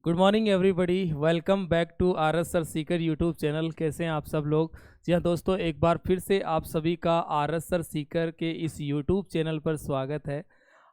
Good morning everybody, welcome back to R S sir seeker YouTube channel. कैसे हैं आप सब लोग। जी हाँ दोस्तों, एक बार फिर से आप सभी का आर एस सर सीकर के इस यूट्यूब चैनल पर स्वागत है।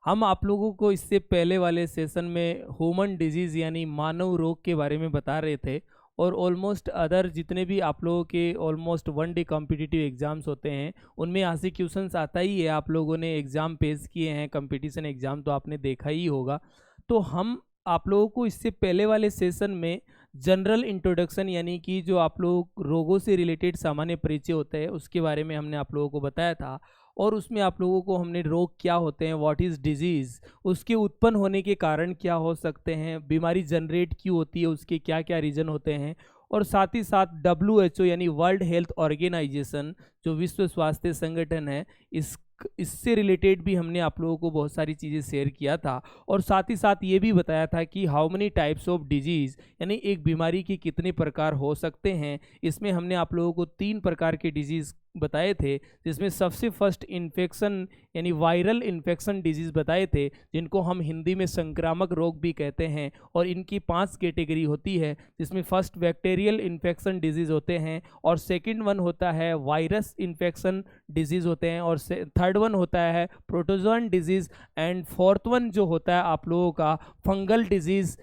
हम आप लोगों को इससे पहले वाले सेशन में ह्यूमन डिजीज़ यानी मानव रोग के बारे में बता रहे थे, और ऑलमोस्ट अदर जितने भी आप लोगों के almost one day competitive exams होते हैं उनमें यहाँ से क्वेश्चंस आता ही है। आप लोगों ने एग्ज़ाम पेश किए हैं, कंपटीशन एग्ज़ाम तो आपने देखा ही होगा। तो हम आप लोगों को इससे पहले वाले सेशन में जनरल इंट्रोडक्शन यानी कि जो आप लोग रोगों से रिलेटेड सामान्य परिचय होता है उसके बारे में हमने आप लोगों को बताया था, और उसमें आप लोगों को हमने रोग क्या होते हैं, व्हाट इज़ डिजीज़, उसके उत्पन्न होने के कारण क्या हो सकते हैं, बीमारी जनरेट क्यों होती है, उसके क्या क्या रीज़न होते हैं, और साथ ही साथ WHO यानी वर्ल्ड हेल्थ ऑर्गेनाइजेशन जो विश्व स्वास्थ्य संगठन है, इससे रिलेटेड भी हमने आप लोगों को बहुत सारी चीज़ें शेयर किया था। और साथ ही साथ ये भी बताया था कि how many types of disease यानी एक बीमारी के कितने प्रकार हो सकते हैं। इसमें हमने आप लोगों को 3 प्रकार के डिजीज़ बताए थे, जिसमें सबसे फर्स्ट इन्फेक्शन यानी वायरल इन्फेक्शन डिजीज़ बताए थे, जिनको हम हिंदी में संक्रामक रोग भी कहते हैं। और इनकी 5 कैटेगरी होती है, जिसमें फर्स्ट बैक्टीरियल इन्फेक्शन डिजीज़ होते हैं, और सेकंड वन होता है वायरस इन्फेक्शन डिजीज़ होते हैं, और थर्ड वन होता है protozoan disease, and fourth one जो होता है आप लोगों का fungal disease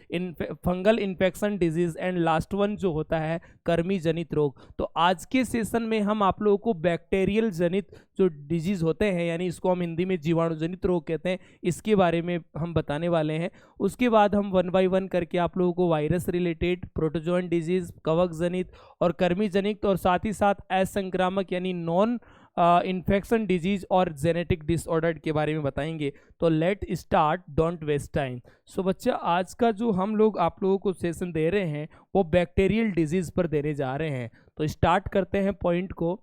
fungal infection disease, and last one जो होता है कर्मी जनित रोग। तो आज के सेशन में हम आप लोगों को बैक्टीरियल जनित जो डिजीज़ होते हैं यानी इसको हम हिंदी में जीवाणु जनित रोग कहते हैं, इसके बारे में हम बताने वाले हैं। उसके बाद हम वन बाय वन करके आप लोगों को वायरस रिलेटेड, प्रोटोजोअन डिजीज़, कवक जनित और कर्मी जनित, और साथ ही साथ असंक्रामक यानी नॉन इन्फेक्शन डिजीज और जेनेटिक डिसऑर्डर के बारे में बताएंगे। तो let start, don't waste time. So बच्चा, आज का जो हम लोग आप लोगों को सेशन दे रहे हैं वो बैक्टीरियल डिजीज पर देने जा रहे हैं। तो स्टार्ट करते हैं पॉइंट को।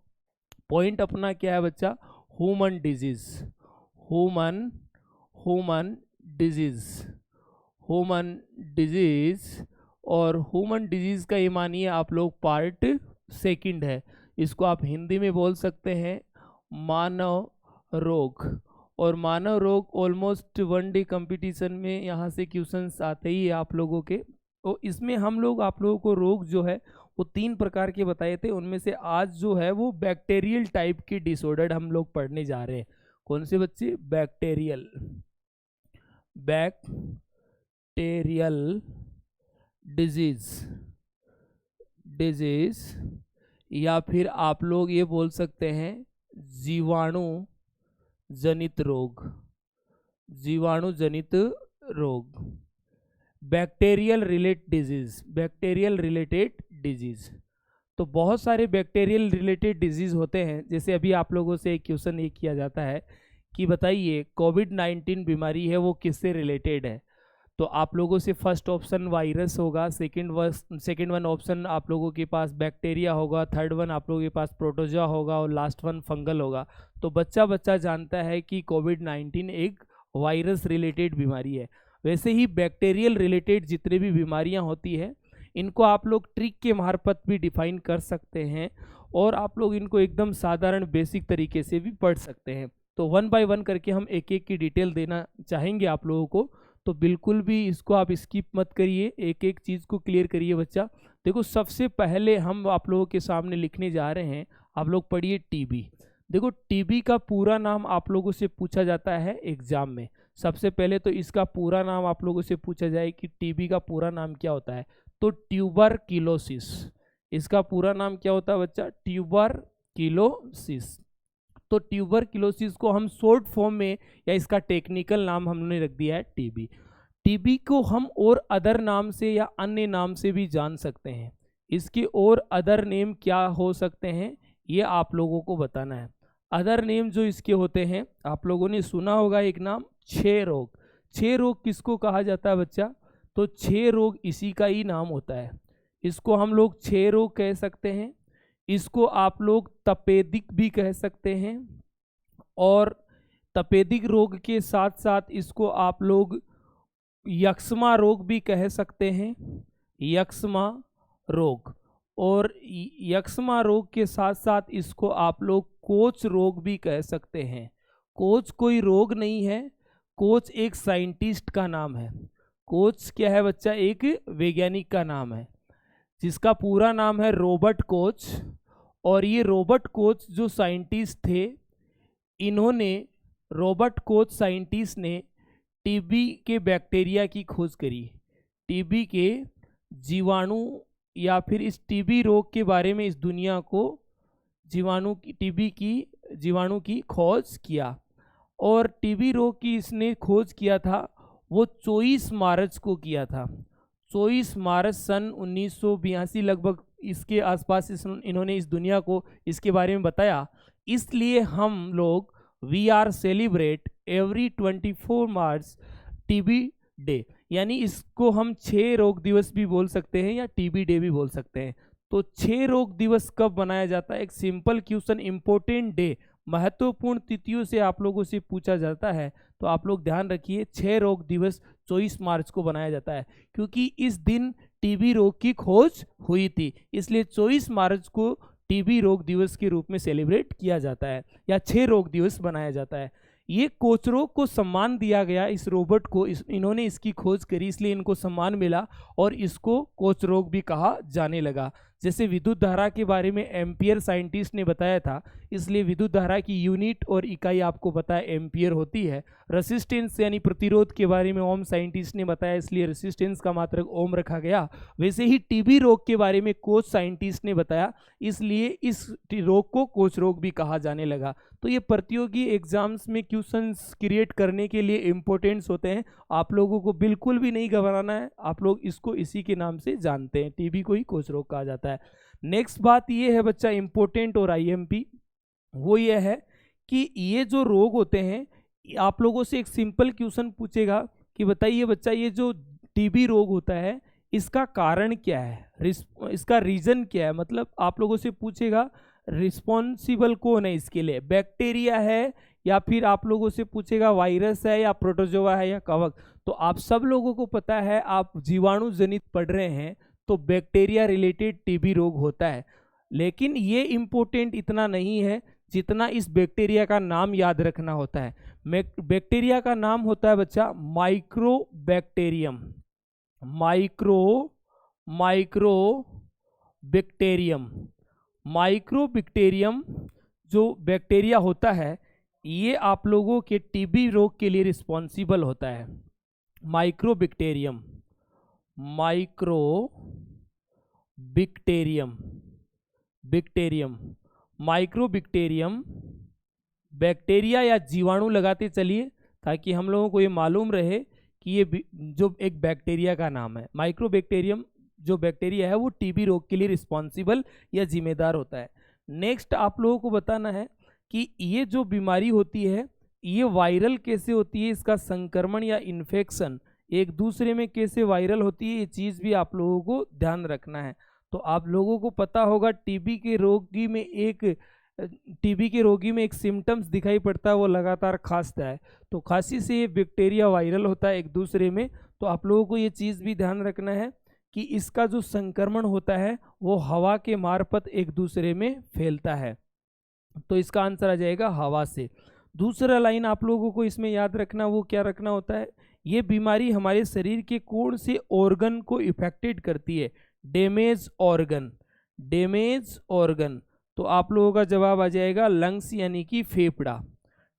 पॉइंट अपना क्या है बच्चा? Human disease, human human disease, human disease. और ह्यूमन डिजीज का ये मानिए आप लोग पार्ट सेकंड है। इसको आप हिंदी में बोल सकते हैं मानव रोग। और मानव रोग ऑलमोस्ट वन डे कंपटीशन में यहाँ से क्वेश्चंस आते ही है आप लोगों के। तो इसमें हम लोग आप लोगों को रोग जो है वो 3 प्रकार के बताए थे, उनमें से आज जो है वो बैक्टीरियल टाइप की डिसऑर्डर हम लोग पढ़ने जा रहे हैं। कौन से बच्चे? बैक्टीरियल, बैक्टीरियल डिजीज, डिजीज, या फिर आप लोग ये बोल सकते हैं जीवाणु जनित रोग, जीवाणु जनित रोग, bacterial related disease, bacterial related disease. तो बहुत सारे बैक्टीरियल रिलेटेड डिजीज होते हैं। जैसे अभी आप लोगों से एक क्वेश्चन ये किया जाता है कि बताइए कोविड-19 बीमारी है वो किससे रिलेटेड है। तो आप लोगों से फर्स्ट ऑप्शन वायरस होगा, सेकंड वन ऑप्शन आप लोगों के पास बैक्टीरिया होगा, थर्ड वन आप लोगों के पास प्रोटोजोआ होगा, और लास्ट वन फंगल होगा। तो बच्चा जानता है कि कोविड-19 एक वायरस रिलेटेड बीमारी है। वैसे ही बैक्टीरियल रिलेटेड जितने भी बीमारियां होती है इनको आप लोग ट्रिक के मार्फत भी डिफाइन कर सकते हैं, और आप लोग इनको एकदम साधारण बेसिक तरीके से भी पढ़ सकते हैं। तो वन बाय वन करके हम एक एक की डिटेल देना चाहेंगे आप लोगों को, तो बिल्कुल भी इसको आप स्किप मत करिए, एक एक चीज़ को क्लियर करिए बच्चा। देखो, सबसे पहले हम आप लोगों के सामने लिखने जा रहे हैं, आप लोग पढ़िए टीबी। देखो, टीबी का पूरा नाम आप लोगों से पूछा जाता है एग्जाम में। सबसे पहले तो इसका पूरा नाम आप लोगों से पूछा जाए कि टीबी का पूरा नाम क्या होता है, तो ट्यूबरक्लोसिस। इसका पूरा नाम क्या होता है बच्चा? ट्यूबरक्लोसिस। तो ट्यूबरक्लोसिस को हम शॉर्ट फॉर्म में या इसका टेक्निकल नाम हमने रख दिया है टीबी। टीबी को हम और अदर नाम से या अन्य नाम से भी जान सकते हैं। इसके और अदर नेम क्या हो सकते हैं ये आप लोगों को बताना है। अदर नेम जो इसके होते हैं, आप लोगों ने सुना होगा एक नाम क्षय रोग। क्षय रोग किसको कहा जाता है बच्चा? तो क्षय रोग इसी का ही नाम होता है। इसको हम लोग क्षय रोग कह सकते हैं, इसको आप लोग तपेदिक भी कह सकते हैं, और तपेदिक रोग के साथ साथ इसको आप लोग यक्ष्मा रोग भी कह सकते हैं, यक्ष्मा रोग। और यक्ष्मा रोग के साथ साथ इसको आप लोग कोच रोग भी कह सकते हैं। कोच कोई रोग नहीं है, कोच एक साइंटिस्ट का नाम है। कोच क्या है बच्चा? एक वैज्ञानिक का नाम है जिसका पूरा नाम है रॉबर्ट कोच। और ये रॉबर्ट कोच जो साइंटिस्ट थे, इन्होंने रॉबर्ट कोच साइंटिस्ट ने टीबी के बैक्टीरिया की खोज करी। टीबी के जीवाणु या फिर इस टीबी रोग के बारे में इस दुनिया को जीवाणु की खोज किया। और टीबी रोग की इसने खोज किया था वो 24 मार्च को किया था। 24 मार्च सन 1982 लगभग इसके आसपास इन्होंने इस दुनिया को इसके बारे में बताया। इसलिए हम लोग we are celebrate every 24 March TB day, यानी इसको हम 6 रोग दिवस भी बोल सकते हैं या टीबी डे भी बोल सकते हैं। तो 6 रोग दिवस कब मनाया जाता है? एक सिंपल क्वेश्चन, इंपॉर्टेंट डे, महत्वपूर्ण तिथियों से आप लोगों से पूछा जाता है। तो आप लोग ध्यान रखिए 6 रोग दिवस 24 मार्च को बनाया जाता है, क्योंकि इस दिन टीबी रोग की खोज हुई थी, इसलिए 24 मार्च को टीबी रोग दिवस के रूप में सेलिब्रेट किया जाता है या 6 रोग दिवस बनाया जाता है। ये कोच रोग को सम्मान दिया गया, इस रोबोट को, इन्होंने इसकी खोज करी इसलिए इनको सम्मान मिला और इसको कोच रोग भी कहा जाने लगा। जैसे विद्युत धारा के बारे में एम्पियर साइंटिस्ट ने बताया था, इसलिए विद्युत धारा की यूनिट और इकाई आपको पता है एम्पियर होती है। रेसिस्टेंस यानी प्रतिरोध के बारे में ओम साइंटिस्ट ने बताया, इसलिए रेसिस्टेंस का मात्रक ओम रखा गया। वैसे ही टीबी रोग के बारे में कोच साइंटिस्ट ने बताया, इसलिए इस रोग को कोच रोग भी कहा जाने लगा। तो ये प्रतियोगी एग्जाम्स में क्वेश्चंस क्रिएट करने के लिए इम्पोर्टेंट्स होते हैं, आप लोगों को बिल्कुल भी नहीं घबराना है, आप लोग इसको इसी के नाम से जानते हैं, टीबी को ही कोच रोग कहा जाता है। नेक्स्ट बात ये है बच्चा इम्पोर्टेंट और आईएमपी, वो ये है कि ये जो रोग होते हैं, आप लोगों से एक सिंपल क्वेश्चन पूछेगा कि बताइए बच्चा ये जो टीबी रोग होता है इसका कारण क्या है, इसका रीजन क्या है। मतलब आप लोगों से पूछेगा रिस्पॉन्सिबल कौन है इसके लिए, बैक्टीरिया है या फिर आप लोगों से पूछेगा वायरस है या प्रोटोजोआ है या कवक। तो आप सब लोगों को पता है, आप जीवाणु जनित पढ़ रहे हैं, तो बैक्टीरिया रिलेटेड टीबी रोग होता है। लेकिन ये इम्पोर्टेंट इतना नहीं है जितना इस बैक्टीरिया का नाम याद रखना होता है। बैक्टीरिया का नाम होता है बच्चा माइक्रोबैक्टीरियम। माइक्रोबैक्टीरियम जो बैक्टीरिया होता है ये आप लोगों के टीबी रोग के लिए रिस्पॉन्सिबल होता है। माइक्रोबैक्टीरियम बैक्टीरिया या जीवाणु लगाते चलिए ताकि हम लोगों को ये मालूम रहे कि ये जो एक बैक्टीरिया का नाम है। माइक्रोबैक्टीरियम जो बैक्टीरिया है वो टीबी रोग के लिए रिस्पॉन्सिबल या जिम्मेदार होता है। नेक्स्ट आप लोगों को बताना है कि ये जो बीमारी होती है ये वायरल कैसे होती है, इसका संक्रमण या इन्फेक्शन एक दूसरे में कैसे वायरल होती है, ये चीज़ भी आप लोगों को ध्यान रखना है। तो आप लोगों को पता होगा टीबी के रोगी में एक सिम्टम्स दिखाई पड़ता है, वो लगातार खांसता है, तो खांसी से ये बैक्टीरिया वायरल होता है एक दूसरे में। तो आप लोगों को ये चीज़ भी ध्यान रखना है कि इसका जो संक्रमण होता है वो हवा के मार्फत एक दूसरे में फैलता है, तो इसका आंसर आ जाएगा हवा से। दूसरा लाइन आप लोगों को इसमें याद रखना, वो क्या रखना होता है, ये बीमारी हमारे शरीर के कौन से ऑर्गन को इफेक्टेड करती है, डैमेज ऑर्गन। तो आप लोगों का जवाब आ जाएगा लंग्स यानी कि फेफड़ा।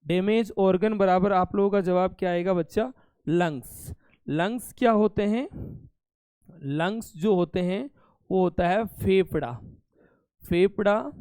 डैमेज ऑर्गन बराबर आप लोगों का जवाब क्या आएगा बच्चा, लंग्स क्या होते हैं, लंग्स जो होते हैं वो होता है फेफड़ा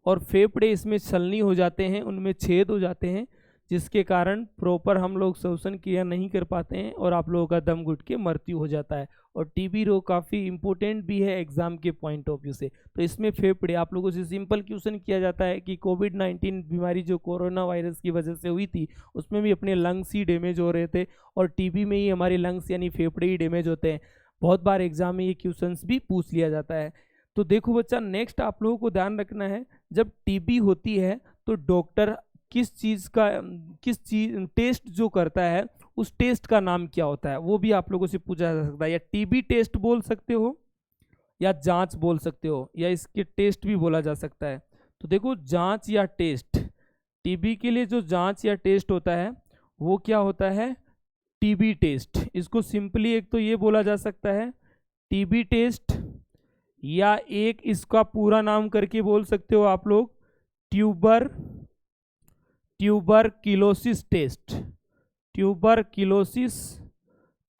और फेफड़े इसमें छलनी हो जाते हैं, उनमें छेद हो जाते हैं, जिसके कारण प्रॉपर हम लोग श्वसन क्रिया नहीं कर पाते हैं और आप लोगों का दम घुट के मृत्यु हो जाता है। और टीबी रोग काफ़ी इंपॉर्टेंट भी है एग्जाम के पॉइंट ऑफ व्यू से। तो इसमें फेफड़े आप लोगों से सिंपल क्वेश्चन किया जाता है कि कोविड-19 बीमारी जो कोरोना वायरस की वजह से हुई थी उसमें भी अपने लंग्स ही डैमेज हो रहे थे, और टीबी में ही हमारे लंग्स यानी फेफड़े ही डैमेज होते हैं। बहुत बार एग्जाम में ये क्वेश्चंस भी पूछ लिया जाता है। तो देखो बच्चा, नेक्स्ट आप लोगों को ध्यान रखना है, जब टीबी होती है तो डॉक्टर किस चीज़ टेस्ट जो करता है उस टेस्ट का नाम क्या होता है, वो भी आप लोगों से पूछा जा सकता है। या टीबी टेस्ट बोल सकते हो या जांच बोल सकते हो या इसके टेस्ट भी बोला जा सकता है। तो देखो जांच या टेस्ट, टीबी के लिए जो जांच या टेस्ट होता है वो क्या होता है, टीबी टेस्ट, इसको सिंपली एक तो ये बोला जा सकता है टीबी टेस्ट, या एक इसका पूरा नाम करके बोल सकते हो आप लोग ट्यूबरक्लोसिस टेस्ट, ट्यूबरक्लोसिस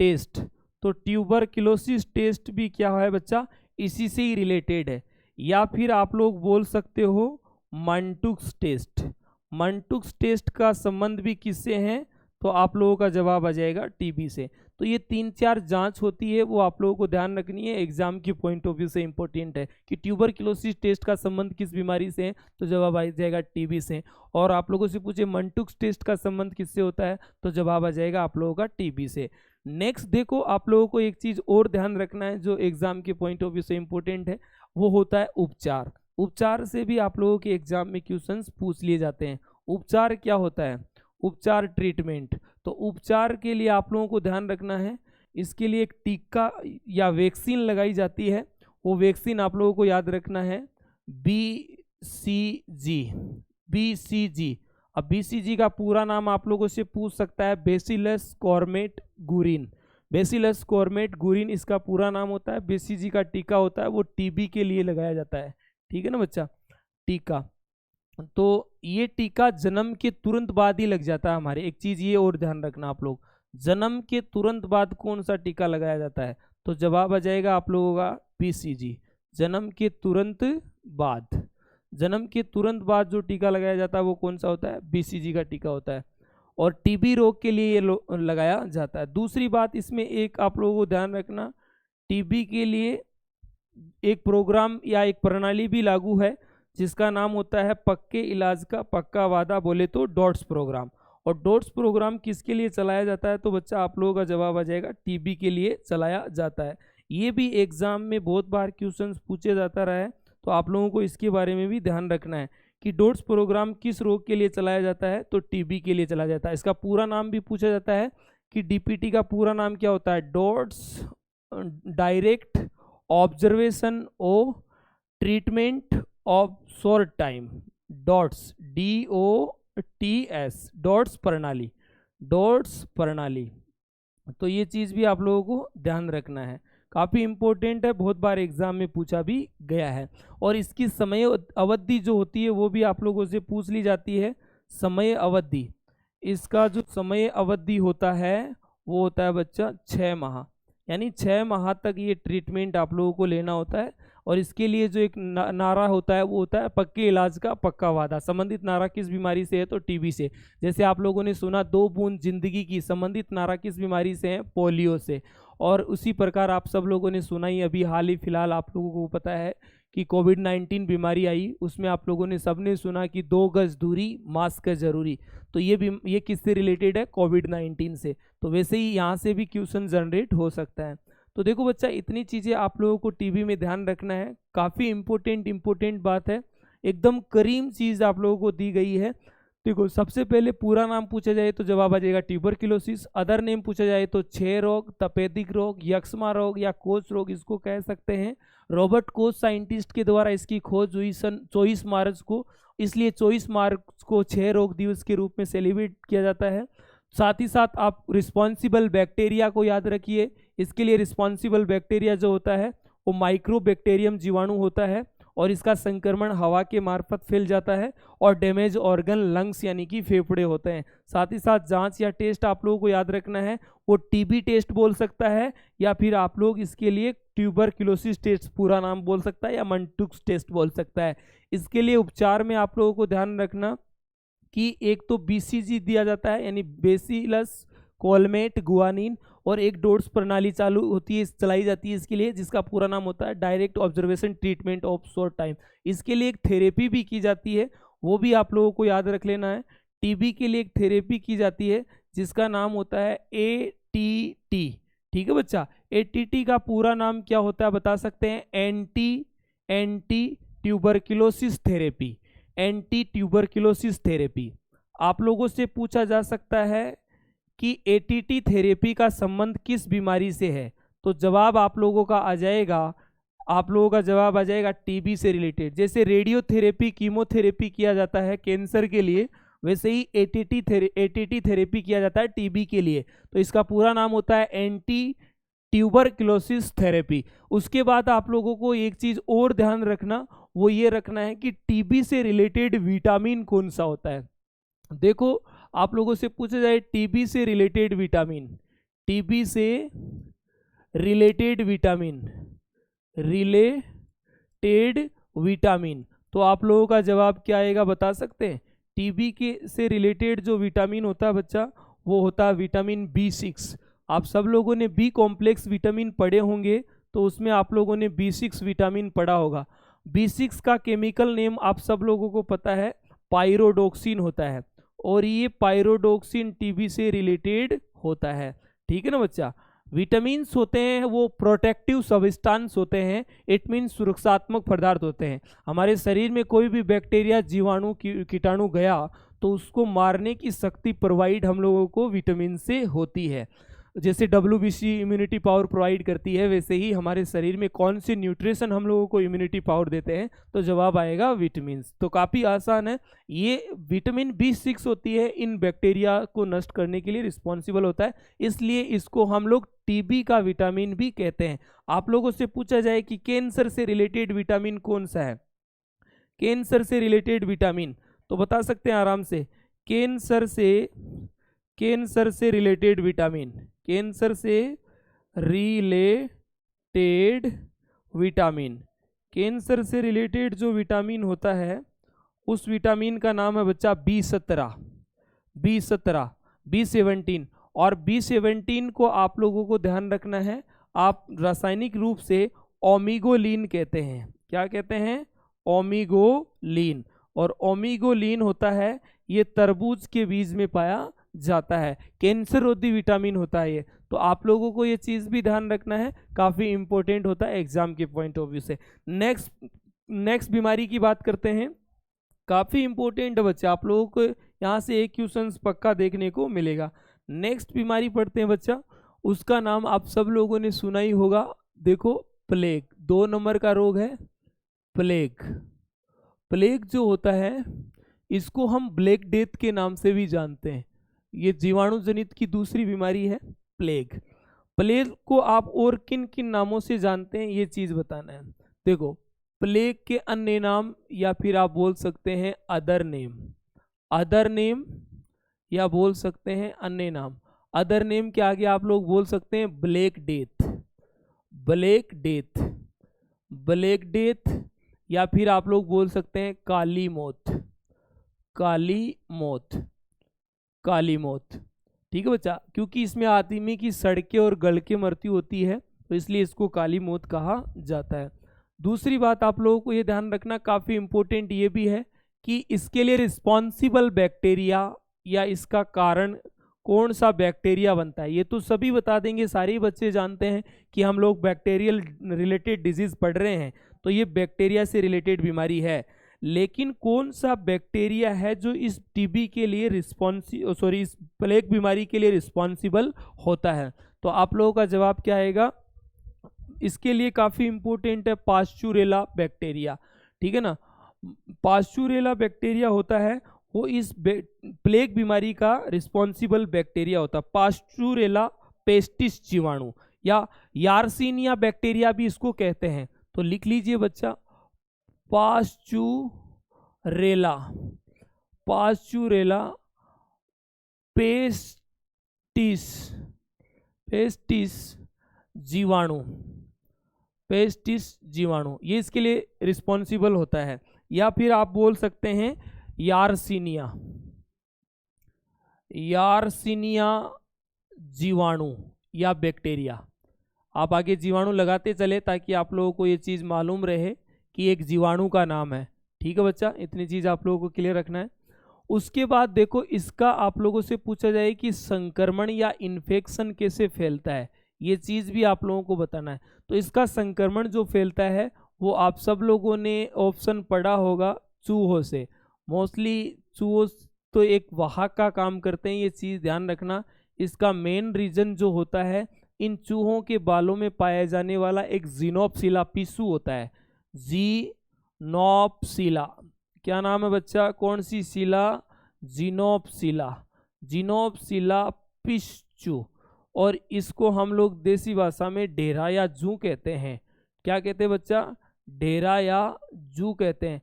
टेस्ट। तो ट्यूबरक्लोसिस टेस्ट भी क्या है बच्चा, इसी से ही रिलेटेड है। या फिर आप लोग बोल सकते हो मंटुक्स टेस्ट, मंटुक्स टेस्ट का संबंध भी किससे है, तो आप लोगों का जवाब आ जाएगा टीबी से। तो ये 3-4 जांच होती है, वो आप लोगों को ध्यान रखनी है, एग्जाम के पॉइंट ऑफ व्यू से इंपॉर्टेंट है कि ट्यूबरक्लोसिस टेस्ट का संबंध किस बीमारी से है, तो जवाब आ जाएगा टीबी से। और आप लोगों से पूछे मंटुक्स टेस्ट का संबंध किससे होता है, तो जवाब आ जाएगा आप लोगों का टीबी से। नेक्स्ट देखो, आप लोगों को एक चीज और ध्यान रखना है जो एग्जाम के पॉइंट ऑफ व्यू से इंपॉर्टेंट है, वो होता है उपचार। उपचार से भी आप लोगों के एग्जाम में क्वेश्चंस पूछ लिए जाते हैं। उपचार क्या होता है, उपचार ट्रीटमेंट। तो उपचार के लिए आप लोगों को ध्यान रखना है, इसके लिए एक टीका या वैक्सीन लगाई जाती है, वो वैक्सीन आप लोगों को याद रखना है BCG, BCG। अब BCG का पूरा नाम आप लोगों से पूछ सकता है बेसिलस कॉर्मेट गुरिन, बेसिलस कॉर्मेट गुरिन इसका पूरा नाम होता है। BCG का टीका होता है वो टीबी के लिए लगाया जाता है, ठीक है ना बच्चा, टीका। तो ये टीका जन्म के तुरंत बाद ही लग जाता है हमारे। एक चीज ये और ध्यान रखना आप लोग, जन्म के तुरंत बाद कौन सा टीका लगाया जाता है, तो जवाब आ जाएगा आप लोगों का BCG, जन्म के तुरंत बाद। जन्म के तुरंत बाद जो टीका लगाया जाता है वो कौन सा होता है, BCG का टीका होता है, और टीबी रोग के लिए ये लगाया जाता है। दूसरी बात इसमें एक आप लोगों को ध्यान रखना, टीबी के लिए एक प्रोग्राम या एक प्रणाली भी लागू है जिसका नाम होता है पक्के इलाज का पक्का वादा, बोले तो डॉट्स प्रोग्राम। और डॉट्स प्रोग्राम किसके लिए चलाया जाता है, तो बच्चा आप लोगों का जवाब आ जाएगा टीबी के लिए चलाया जाता है। ये भी एग्जाम में बहुत बार क्वेश्चंस पूछे जाता रहा है, तो आप लोगों को इसके बारे में भी ध्यान रखना है कि डॉट्स प्रोग्राम किस रोग के लिए चलाया जाता है, तो टीबी के लिए चलाया जाता है। इसका पूरा नाम भी पूछा जाता है कि DPT का पूरा नाम क्या होता है, DOTS direct observation o treatment of short time, DOTS DOTS, DOTS प्रणाली, डॉट्स प्रणाली। तो ये चीज़ भी आप लोगों को ध्यान रखना है, काफ़ी इंपॉर्टेंट है, बहुत बार एग्जाम में पूछा भी गया है। और इसकी समय अवधि जो होती है वो भी आप लोगों से पूछ ली जाती है, समय अवधि। इसका जो समय अवधि होता है वो होता है बच्चा 6 माह, यानी 6 माह तक ये ट्रीटमेंट आप लोगों को लेना होता है। और इसके लिए जो एक नारा होता है वो होता है पक्के इलाज का पक्का वादा। संबंधित नारा किस बीमारी से है, तो टीबी से। जैसे आप लोगों ने सुना 2 बूंद जिंदगी की, संबंधित नारा किस बीमारी से है, पोलियो से। और उसी प्रकार आप सब लोगों ने सुना ही, अभी हाल ही फिलहाल आप लोगों को पता है कि कोविड-19 बीमारी आई, उसमें आप लोगों ने सबने सुना कि 2 गज दूरी, मास्क जरूरी। तो ये किससे रिलेटेड है, कोविड-19 से। तो वैसे ही यहाँ से भी क्वेश्चन जनरेट हो सकता है। तो देखो बच्चा, इतनी चीज़ें आप लोगों को टीबी में ध्यान रखना है, काफ़ी इंपॉर्टेंट बात है, एकदम करीम चीज़ आप लोगों को दी गई है। देखो, सबसे पहले पूरा नाम पूछा जाए तो जवाब आ जाएगा ट्यूबरक्लोसिस। अदर नेम पूछा जाए तो क्षय रोग, तपेदिक रोग, यक्ष्मा रोग या कोच रोग इसको कह सकते हैं। रॉबर्ट कोच साइंटिस्ट के द्वारा इसकी खोज हुई सन 24 मार्च को, इसलिए 24 मार्च को क्षय रोग दिवस के रूप में सेलिब्रेट किया जाता है। साथ ही साथ आप रिस्पॉन्सिबल बैक्टीरिया को याद रखिए। इसके लिए रिस्पॉन्सिबल बैक्टीरिया जो होता है वो माइक्रोबैक्टीरियम जीवाणु होता है, और इसका संक्रमण हवा के मार्फत फैल जाता है। और डैमेज ऑर्गन लंग्स यानी कि फेफड़े होते हैं। साथ ही साथ जांच या टेस्ट आप लोगों को याद रखना है, वो टीबी टेस्ट बोल सकता है, या फिर आप लोग इसके लिए ट्यूबरक्लोसिस टेस्ट पूरा नाम बोल सकता है, या मंटुक्स टेस्ट बोल सकता है। इसके लिए उपचार में आप लोगों को ध्यान रखना कि एक तो BCG दिया जाता है, यानी बेसिलस कॉर्मेट गुआनिन, और एक डोट्स प्रणाली चालू होती है, चलाई जाती है इसके लिए, जिसका पूरा नाम होता है direct observation treatment of short time. इसके लिए एक थेरेपी भी की जाती है, वो भी आप लोगों को याद रख लेना है। टीबी के लिए एक थेरेपी की जाती है जिसका नाम होता है ATT, ठीक है बच्चा। ATT का पूरा नाम क्या होता है बता सकते हैं, anti tuberculosis therapy, anti tuberculosis therapy. आप लोगों से पूछा जा सकता है कि ATT थेरेपी का संबंध किस बीमारी से है, तो जवाब आप लोगों का आ जाएगा, आप लोगों का जवाब आ जाएगा टीबी से रिलेटेड। जैसे रेडियोथेरेपी, कीमोथेरेपी किया जाता है कैंसर के लिए, वैसे ही एटीटी थेरेपी किया जाता है टीबी के लिए, तो इसका पूरा नाम होता है एंटी ट्यूबरक्लोसिस थेरेपी। उसके बाद आप लोगों को एक चीज और ध्यान रखना, वो ये रखना है कि टीबी से रिलेटेड विटामिन कौन सा होता है। देखो आप लोगों से पूछा जाए टीबी से रिलेटेड विटामिन, टीबी से रिलेटेड विटामिन, रिलेटेड विटामिन, तो आप लोगों का जवाब क्या आएगा बता सकते हैं। टीबी के से रिलेटेड जो विटामिन होता है बच्चा, वो होता है विटामिन B6। आप सब लोगों ने बी कॉम्प्लेक्स विटामिन पढ़े होंगे, तो उसमें आप लोगों ने B6 विटामिन पढ़ा होगा। B6 का केमिकल नेम आप सब लोगों को पता है, पायरोडोक्सिन होता है, और ये पायरोडोक्सिन टीबी से रिलेटेड होता है। ठीक है ना बच्चा। विटामिन्स होते हैं वो प्रोटेक्टिव सब्सटेंस होते हैं, इट मीन सुरक्षात्मक पदार्थ होते हैं। हमारे शरीर में कोई भी बैक्टीरिया, जीवाणु, कीटाणु गया तो उसको मारने की शक्ति प्रोवाइड हम लोगों को विटामिन से होती है। जैसे WBC इम्यूनिटी पावर प्रोवाइड करती है, वैसे ही हमारे शरीर में कौन से न्यूट्रिशन हम लोगों को इम्यूनिटी पावर देते हैं, तो जवाब आएगा विटामिन। तो काफ़ी आसान है। ये विटामिन B6 होती है, इन बैक्टीरिया को नष्ट करने के लिए रिस्पॉन्सिबल होता है, इसलिए इसको हम लोग टीबी का विटामिन भी कहते हैं। आप लोगों से पूछा जाए कि कैंसर से रिलेटेड विटामिन कौन सा है, कैंसर से रिलेटेड विटामिन, तो बता सकते हैं आराम से। कैंसर से रिलेटेड विटामिन, कैंसर से रिलेटेड विटामिन, कैंसर से रिलेटेड जो विटामिन होता है उस विटामिन का नाम है बच्चा B17, B17 और B17 को आप लोगों को ध्यान रखना है, आप रासायनिक रूप से ओमेगोलिन कहते हैं। क्या कहते हैं? ओमेगोलिन। और ओमेगोलिन होता है, ये तरबूज के बीज में पाया जाता है, कैंसर रोधी विटामिन होता है ये। तो आप लोगों को ये चीज़ भी ध्यान रखना है, काफ़ी इंपॉर्टेंट होता है एग्जाम के पॉइंट ऑफ व्यू से। नेक्स्ट बीमारी की बात करते हैं, काफ़ी इंपॉर्टेंट है बच्चे, आप लोगों को यहाँ से एक क्वेश्चन पक्का देखने को मिलेगा। नेक्स्ट बीमारी पढ़ते हैं बच्चा, उसका नाम आप सब लोगों ने सुना ही होगा। देखो प्लेग, 2 नंबर का रोग है प्लेग। प्लेग जो होता है इसको हम ब्लैक डेथ के नाम से भी जानते हैं। ये जीवाणु जनित की दूसरी बीमारी है प्लेग। प्लेग को आप और किन किन नामों से जानते हैं, ये चीज़ बताना है। देखो प्लेग के अन्य नाम, या फिर आप बोल सकते हैं अदर नेम, या बोल सकते हैं अन्य नाम। अदर नेम के आगे आप लोग बोल सकते हैं ब्लैक डेथ, या फिर आप लोग बोल सकते हैं काली मौत। ठीक है बच्चा, क्योंकि इसमें आदमी की सड़के और गल के मृत्यु होती है, तो इसलिए इसको काली मौत कहा जाता है। दूसरी बात आप लोगों को ये ध्यान रखना, काफ़ी इंपॉर्टेंट ये भी है कि इसके लिए रिस्पॉन्सिबल बैक्टीरिया या इसका कारण कौन सा बैक्टीरिया बनता है, ये तो सभी बता देंगे, सारे ही बच्चे जानते हैं कि हम लोग बैक्टीरियल रिलेटेड डिजीज पढ़ रहे हैं, तो ये बैक्टीरिया से रिलेटेड बीमारी है। लेकिन कौन सा बैक्टीरिया है जो इस टीबी के लिए इस प्लेग बीमारी के लिए रिस्पॉन्सिबल होता है, तो आप लोगों का जवाब क्या आएगा? इसके लिए काफ़ी इंपॉर्टेंट है पास्चुरेला बैक्टीरिया। ठीक है ना, पास्चुरेला बैक्टीरिया होता है वो इस प्लेग बीमारी का रिस्पॉन्सिबल बैक्टीरिया होता है। पास्चुरेला पेस्टिस जीवाणु या यार्सिनिया बैक्टीरिया भी इसको कहते हैं, तो लिख लीजिए बच्चा, पास्चुरेला पेस्टिस जीवाणु, ये इसके लिए रिस्पॉन्सिबल होता है। या फिर आप बोल सकते हैं यार्सिनिया जीवाणु या बैक्टीरिया। आप आगे जीवाणु लगाते चले ताकि आप लोगों को ये चीज़ मालूम रहे कि एक जीवाणु का नाम है। ठीक है बच्चा, इतनी चीज़ आप लोगों को क्लियर रखना है। उसके बाद देखो, इसका आप लोगों से पूछा जाए कि संक्रमण या इन्फेक्शन कैसे फैलता है, ये चीज़ भी आप लोगों को बताना है। तो इसका संक्रमण जो फैलता है वो आप सब लोगों ने ऑप्शन पढ़ा होगा, चूहों से। मोस्टली चूहों तो एक वाहक का काम करते हैं, ये चीज़ ध्यान रखना। इसका मेन रीजन जो होता है, इन चूहों के बालों में पाया जाने वाला एक जीनोप्सिला पिस्सू होता है। जीनोप्सिला, क्या नाम है बच्चा, कौन सी शिला? जिनोप्सिला, जिनोप्सिला पिस्चू, और इसको हम लोग देसी भाषा में ढेरा या जू कहते हैं। क्या कहते हैं बच्चा? ढेरा या जू कहते हैं।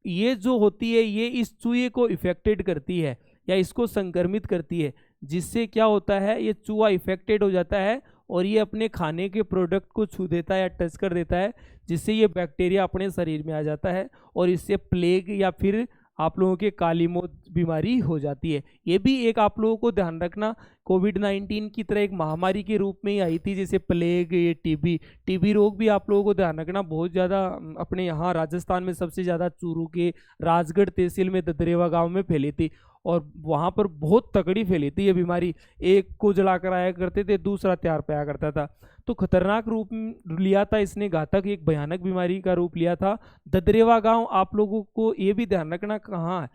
ये जो होती है ये इस चूहे को इफेक्टेड करती है या इसको संक्रमित करती है, जिससे क्या होता है, ये चूहा इफेक्टेड हो जाता है और ये अपने खाने के प्रोडक्ट को छू देता है या टच कर देता है, जिससे ये बैक्टीरिया अपने शरीर में आ जाता है और इससे प्लेग या फिर आप लोगों के काली मौत बीमारी हो जाती है। ये भी एक आप लोगों को ध्यान रखना, कोविड-19 की तरह एक महामारी के रूप में ही आई थी, जैसे प्लेग, ये टीबी रोग भी आप लोगों को ध्यान रखना बहुत ज़्यादा अपने यहाँ राजस्थान में सबसे ज़्यादा चूरू के राजगढ़ तहसील में ददरेवा गांव में फैली थी और वहाँ पर बहुत तगड़ी फैली थी ये बीमारी। एक को जला कर आया करते थे, दूसरा तैयार पाया करता था, तो खतरनाक रूप लिया था इसने, घातक एक भयानक बीमारी का रूप लिया था। ददरेवा गांव आप लोगों को ये भी ध्यान रखना कहाँ है,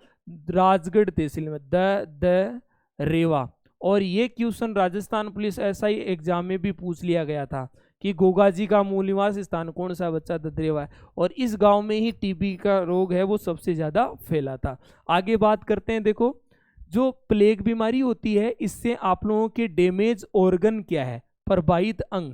राजगढ़ तहसील में, ददरेवा। और ये question Rajasthan police SI exam में भी पूछ लिया गया था कि गोगाजी का मूल निवास स्थान कौन सा? बच्चा ददरेवा है। और इस गांव में ही टीबी का रोग है वो सबसे ज़्यादा फैला था। आगे बात करते हैं, देखो जो प्लेग बीमारी होती है इससे आप लोगों के डैमेज ऑर्गन क्या है? प्रभावित अंग,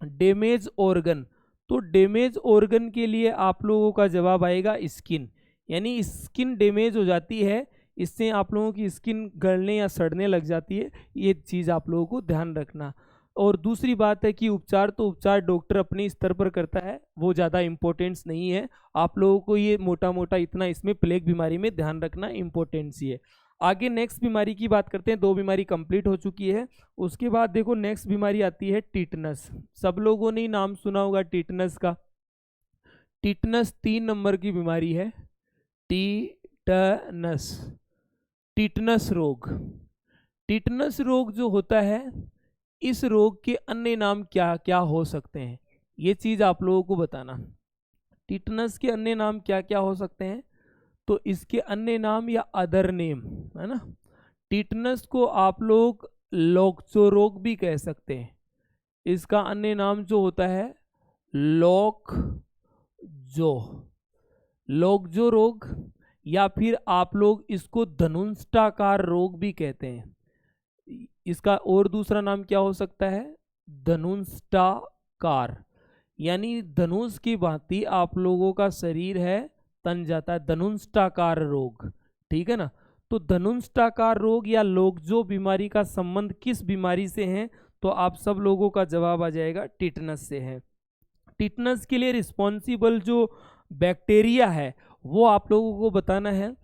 डैमेज ऑर्गन। तो डैमेज ऑर्गन के लिए आप लोगों का जवाब आएगा स्किन, यानी स्किन डैमेज हो जाती है, इससे आप लोगों की स्किन गलने या सड़ने लग जाती है, ये चीज़ आप लोगों को ध्यान रखना। और दूसरी बात है कि उपचार तो उपचार डॉक्टर अपने स्तर पर करता है, वो ज़्यादा इम्पोर्टेंस नहीं है, आप लोगों को ये मोटा मोटा इतना इसमें प्लेग बीमारी में ध्यान रखना इम्पोर्टेंस ही है। आगे नेक्स्ट बीमारी की बात करते हैं, 2 बीमारी कंप्लीट हो चुकी है। उसके बाद देखो नेक्स्ट बीमारी आती है टिटनस। सब लोगों ने नाम सुना होगा टिटनस का। टिटनस 3 नंबर की बीमारी है, टिटनस, टिटनस रोग। टिटनस रोग जो होता है, इस रोग के अन्य नाम क्या क्या हो सकते हैं, ये चीज़ आप लोगों को बताना। टिटनस के अन्य नाम क्या क्या हो सकते हैं? तो इसके अन्य नाम या अदर नेम है ना, टिटनस को आप लोग लोकजो रोग भी कह सकते हैं। इसका अन्य नाम जो होता है लोकजो रोग, या फिर आप लोग इसको धनुष्टाकार रोग भी कहते हैं। इसका और दूसरा नाम क्या हो सकता है? धनुष्टाकार, यानी धनुष की भांति आप लोगों का शरीर है, तन जाता है, धनुष्टाकार रोग, ठीक है ना। तो धनुष्टाकार रोग या लोकजो बीमारी का संबंध किस बीमारी से है? तो आप सब लोगों का जवाब आ जाएगा टिटनस से है। टिटनस के लिए रिस्पॉन्सिबल जो बैक्टीरिया है वो आप लोगों को बताना है,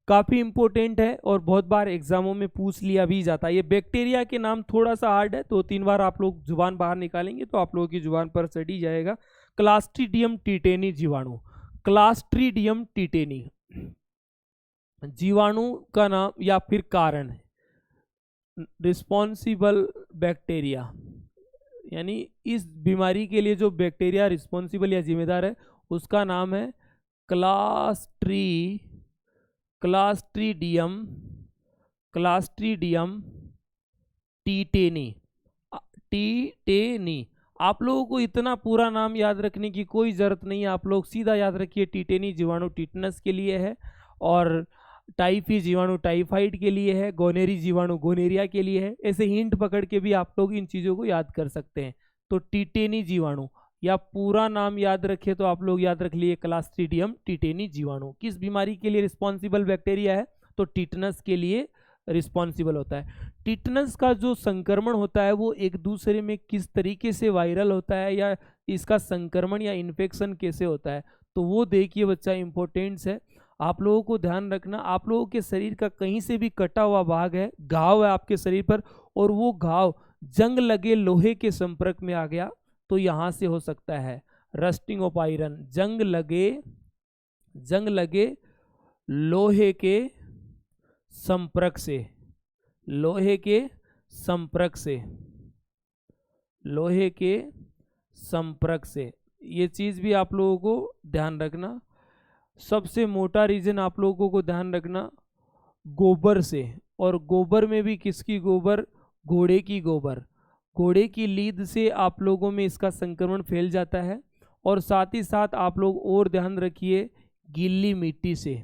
काफ़ी इंपॉर्टेंट है और बहुत बार एग्जामों में पूछ लिया भी जाता है। ये बैक्टीरिया के नाम थोड़ा सा हार्ड है, 2-3 बार आप लोग जुबान बाहर निकालेंगे तो आप लोगों की जुबान पर चढ़ी जाएगा। क्लास्ट्रीडियम टिटेनी जीवाणु, क्लास्ट्रीडियम टिटेनी जीवाणु का नाम या फिर कारण है। रिस्पॉन्सिबल बैक्टीरिया, यानी इस बीमारी के लिए जो बैक्टीरिया रिस्पॉन्सिबल या जिम्मेदार है उसका नाम है क्लास्ट्रीडियम टिटेनी। आप लोगों को इतना पूरा नाम याद रखने की कोई ज़रूरत नहीं है, आप लोग सीधा याद रखिए टिटेनी जीवाणु टिटनस के लिए है, और टाइफी जीवाणु टाइफाइड के लिए है, गोनेरी जीवाणु गोनेरिया के लिए है। ऐसे हिंट पकड़ के भी आप लोग इन चीज़ों को याद कर सकते हैं। तो टिटेनी जीवाणु या पूरा नाम याद रखे तो आप लोग याद रख लिए क्लास्ट्रीडियम टिटेनी जीवाणु। किस बीमारी के लिए रिस्पॉन्सिबल बैक्टीरिया है? तो टिटनस के लिए रिस्पॉन्सिबल होता है। टिटनस का जो संक्रमण होता है वो एक दूसरे में किस तरीके से वायरल होता है या इसका संक्रमण या इन्फेक्शन कैसे होता है, तो वो देखिए बच्चा इंपॉर्टेंस है, आप लोगों को ध्यान रखना। आप लोगों के शरीर का कहीं से भी कटा हुआ भाग है, घाव है आपके शरीर पर, और वो घाव जंग लगे लोहे के संपर्क में आ गया तो यहाँ से हो सकता है रस्टिंग ऑफ आयरन, जंग लगे लोहे के संपर्क से, लोहे के संपर्क से, ये चीज़ भी आप लोगों को ध्यान रखना। सबसे मोटा रीजन आप लोगों को ध्यान रखना गोबर से, और गोबर में भी किसकी गोबर? घोड़े की गोबर, घोड़े की लीद से आप लोगों में इसका संक्रमण फैल जाता है। और साथ ही साथ आप लोग और ध्यान रखिए गीली मिट्टी से,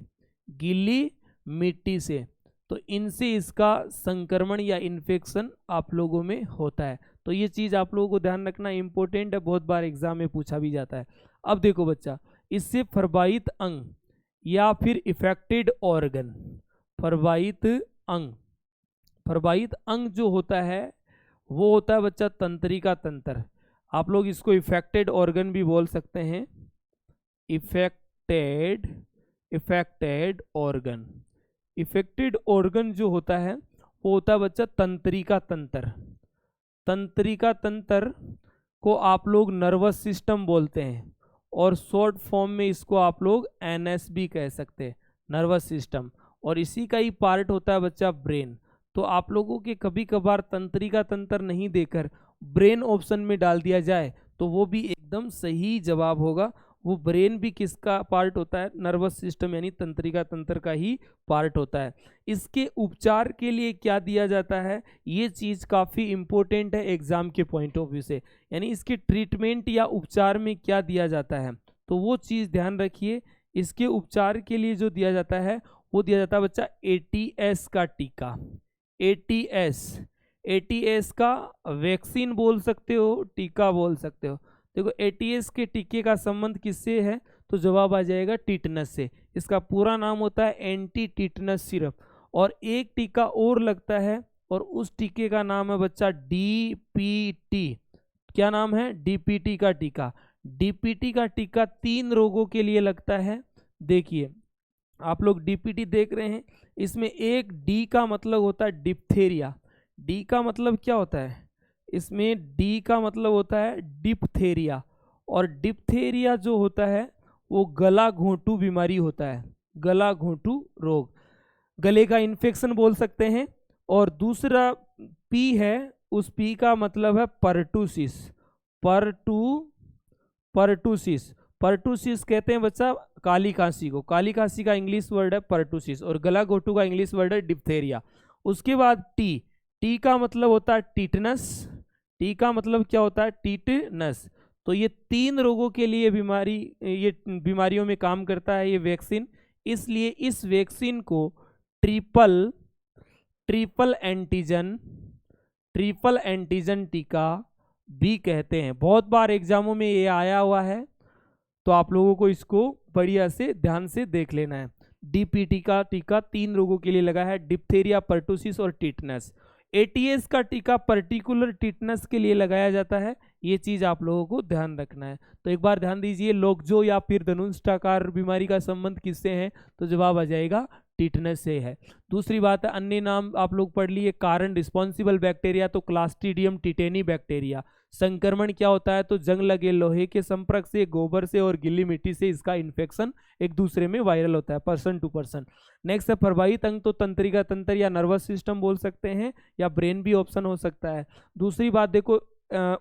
गीली मिट्टी से, तो इनसे इसका संक्रमण या इन्फेक्शन आप लोगों में होता है। तो ये चीज़ आप लोगों को ध्यान रखना इम्पोर्टेंट है, बहुत बार एग्जाम में पूछा भी जाता है। अब देखो बच्चा, इससे प्रभावित अंग या फिर इफेक्टेड ऑर्गन, प्रभावित अंग, प्रभावित अंग जो होता है वो होता है बच्चा तंत्रिका तंत्र। आप लोग इसको इफेक्टेड ऑर्गन भी बोल सकते हैं, affected, affected organ. Affected organ जो होता है वो होता है बच्चा तंत्रिका तंत्र। तंत्रिका तंत्र को आप लोग नर्वस सिस्टम बोलते हैं, और शॉर्ट फॉर्म में इसको आप लोग एनएस भी कह सकते हैं, नर्वस सिस्टम। और इसी का ही पार्ट होता है बच्चा ब्रेन। तो आप लोगों के कभी कभार तंत्रिका तंत्र नहीं देकर ब्रेन ऑप्शन में डाल दिया जाए तो वो भी एकदम सही जवाब होगा। वो ब्रेन भी किसका पार्ट होता है, नर्वस सिस्टम यानी तंत्रिका तंत्र का ही पार्ट होता है। इसके उपचार के लिए क्या दिया जाता है, ये चीज़ काफ़ी इम्पोर्टेंट है एग्जाम के पॉइंट ऑफ व्यू से, यानी इसके ट्रीटमेंट या उपचार में क्या दिया जाता है, तो वो चीज़ ध्यान रखिए। इसके उपचार के लिए जो दिया जाता है वो दिया जाता है बच्चा एटीएस का टीका। एटीएस, एटीएस का वैक्सीन बोल सकते हो, टीका बोल सकते हो। देखो एटीएस के टीके का संबंध किससे है, तो जवाब आ जाएगा टिटनस से। इसका पूरा नाम होता है एंटी टिटनस सिरप। और एक टीका और लगता है, और उस टीके का नाम है बच्चा डीपीटी। क्या नाम है, डीपीटी का टीका। डीपीटी का टीका 3 रोगों के लिए लगता है। देखिए आप लोग डीपीटी देख रहे हैं, इसमें एक डी का मतलब होता है डिप्थेरिया। डी का मतलब क्या होता है, इसमें डी का मतलब होता है डिप्थेरिया। और डिप्थेरिया जो होता है वो गला घोंटू बीमारी होता है, गला घोंटू रोग, गले का इन्फेक्शन बोल सकते हैं। और दूसरा पी है, उस पी का मतलब है परटूसिस। परटूसिस, परटूसिस कहते हैं बच्चा काली खांसी को। काली खांसी का इंग्लिश वर्ड है परटूसिस, और गला घोंटू का इंग्लिश वर्ड है डिप्थेरिया। उसके बाद टी, टी का मतलब होता है टीटनस। टी का मतलब क्या होता है, टीटनस। तो ये 3 रोगों के लिए बीमारी, ये बीमारियों में काम करता है ये वैक्सीन। इसलिए इस वैक्सीन को ट्रिपल एंटीजन टीका भी कहते हैं। बहुत बार एग्जामों में ये आया हुआ है, तो आप लोगों को इसको बढ़िया से ध्यान से देख लेना है। डीपीटी का टीका 3 रोगों के लिए लगा है, डिप्थेरिया, परटूसिस और टिटनस। एटीएस का टीका पर्टिकुलर टिटनस के लिए लगाया जाता है, ये चीज आप लोगों को ध्यान रखना है। तो एक बार ध्यान दीजिए, लोकजो या फिर धनुष्टाकार बीमारी का संबंध किससे है, तो जवाब आ जाएगा टिटनस से है। दूसरी बात है, अन्य नाम आप लोग पढ़ लिए। कारण रिस्पॉन्सिबल बैक्टीरिया तो क्लास्ट्रीडियम टिटेनी बैक्टीरिया। संक्रमण क्या होता है, तो जंग लगे लोहे के संपर्क से, गोबर से और गीली मिट्टी से इसका इन्फेक्शन एक दूसरे में वायरल होता है, पर्सन टू पर्सन। नेक्स्ट है प्रभावित अंग, तो तंत्रिका तंत्र या नर्वस सिस्टम बोल सकते हैं, या ब्रेन भी ऑप्शन हो सकता है। दूसरी बात देखो,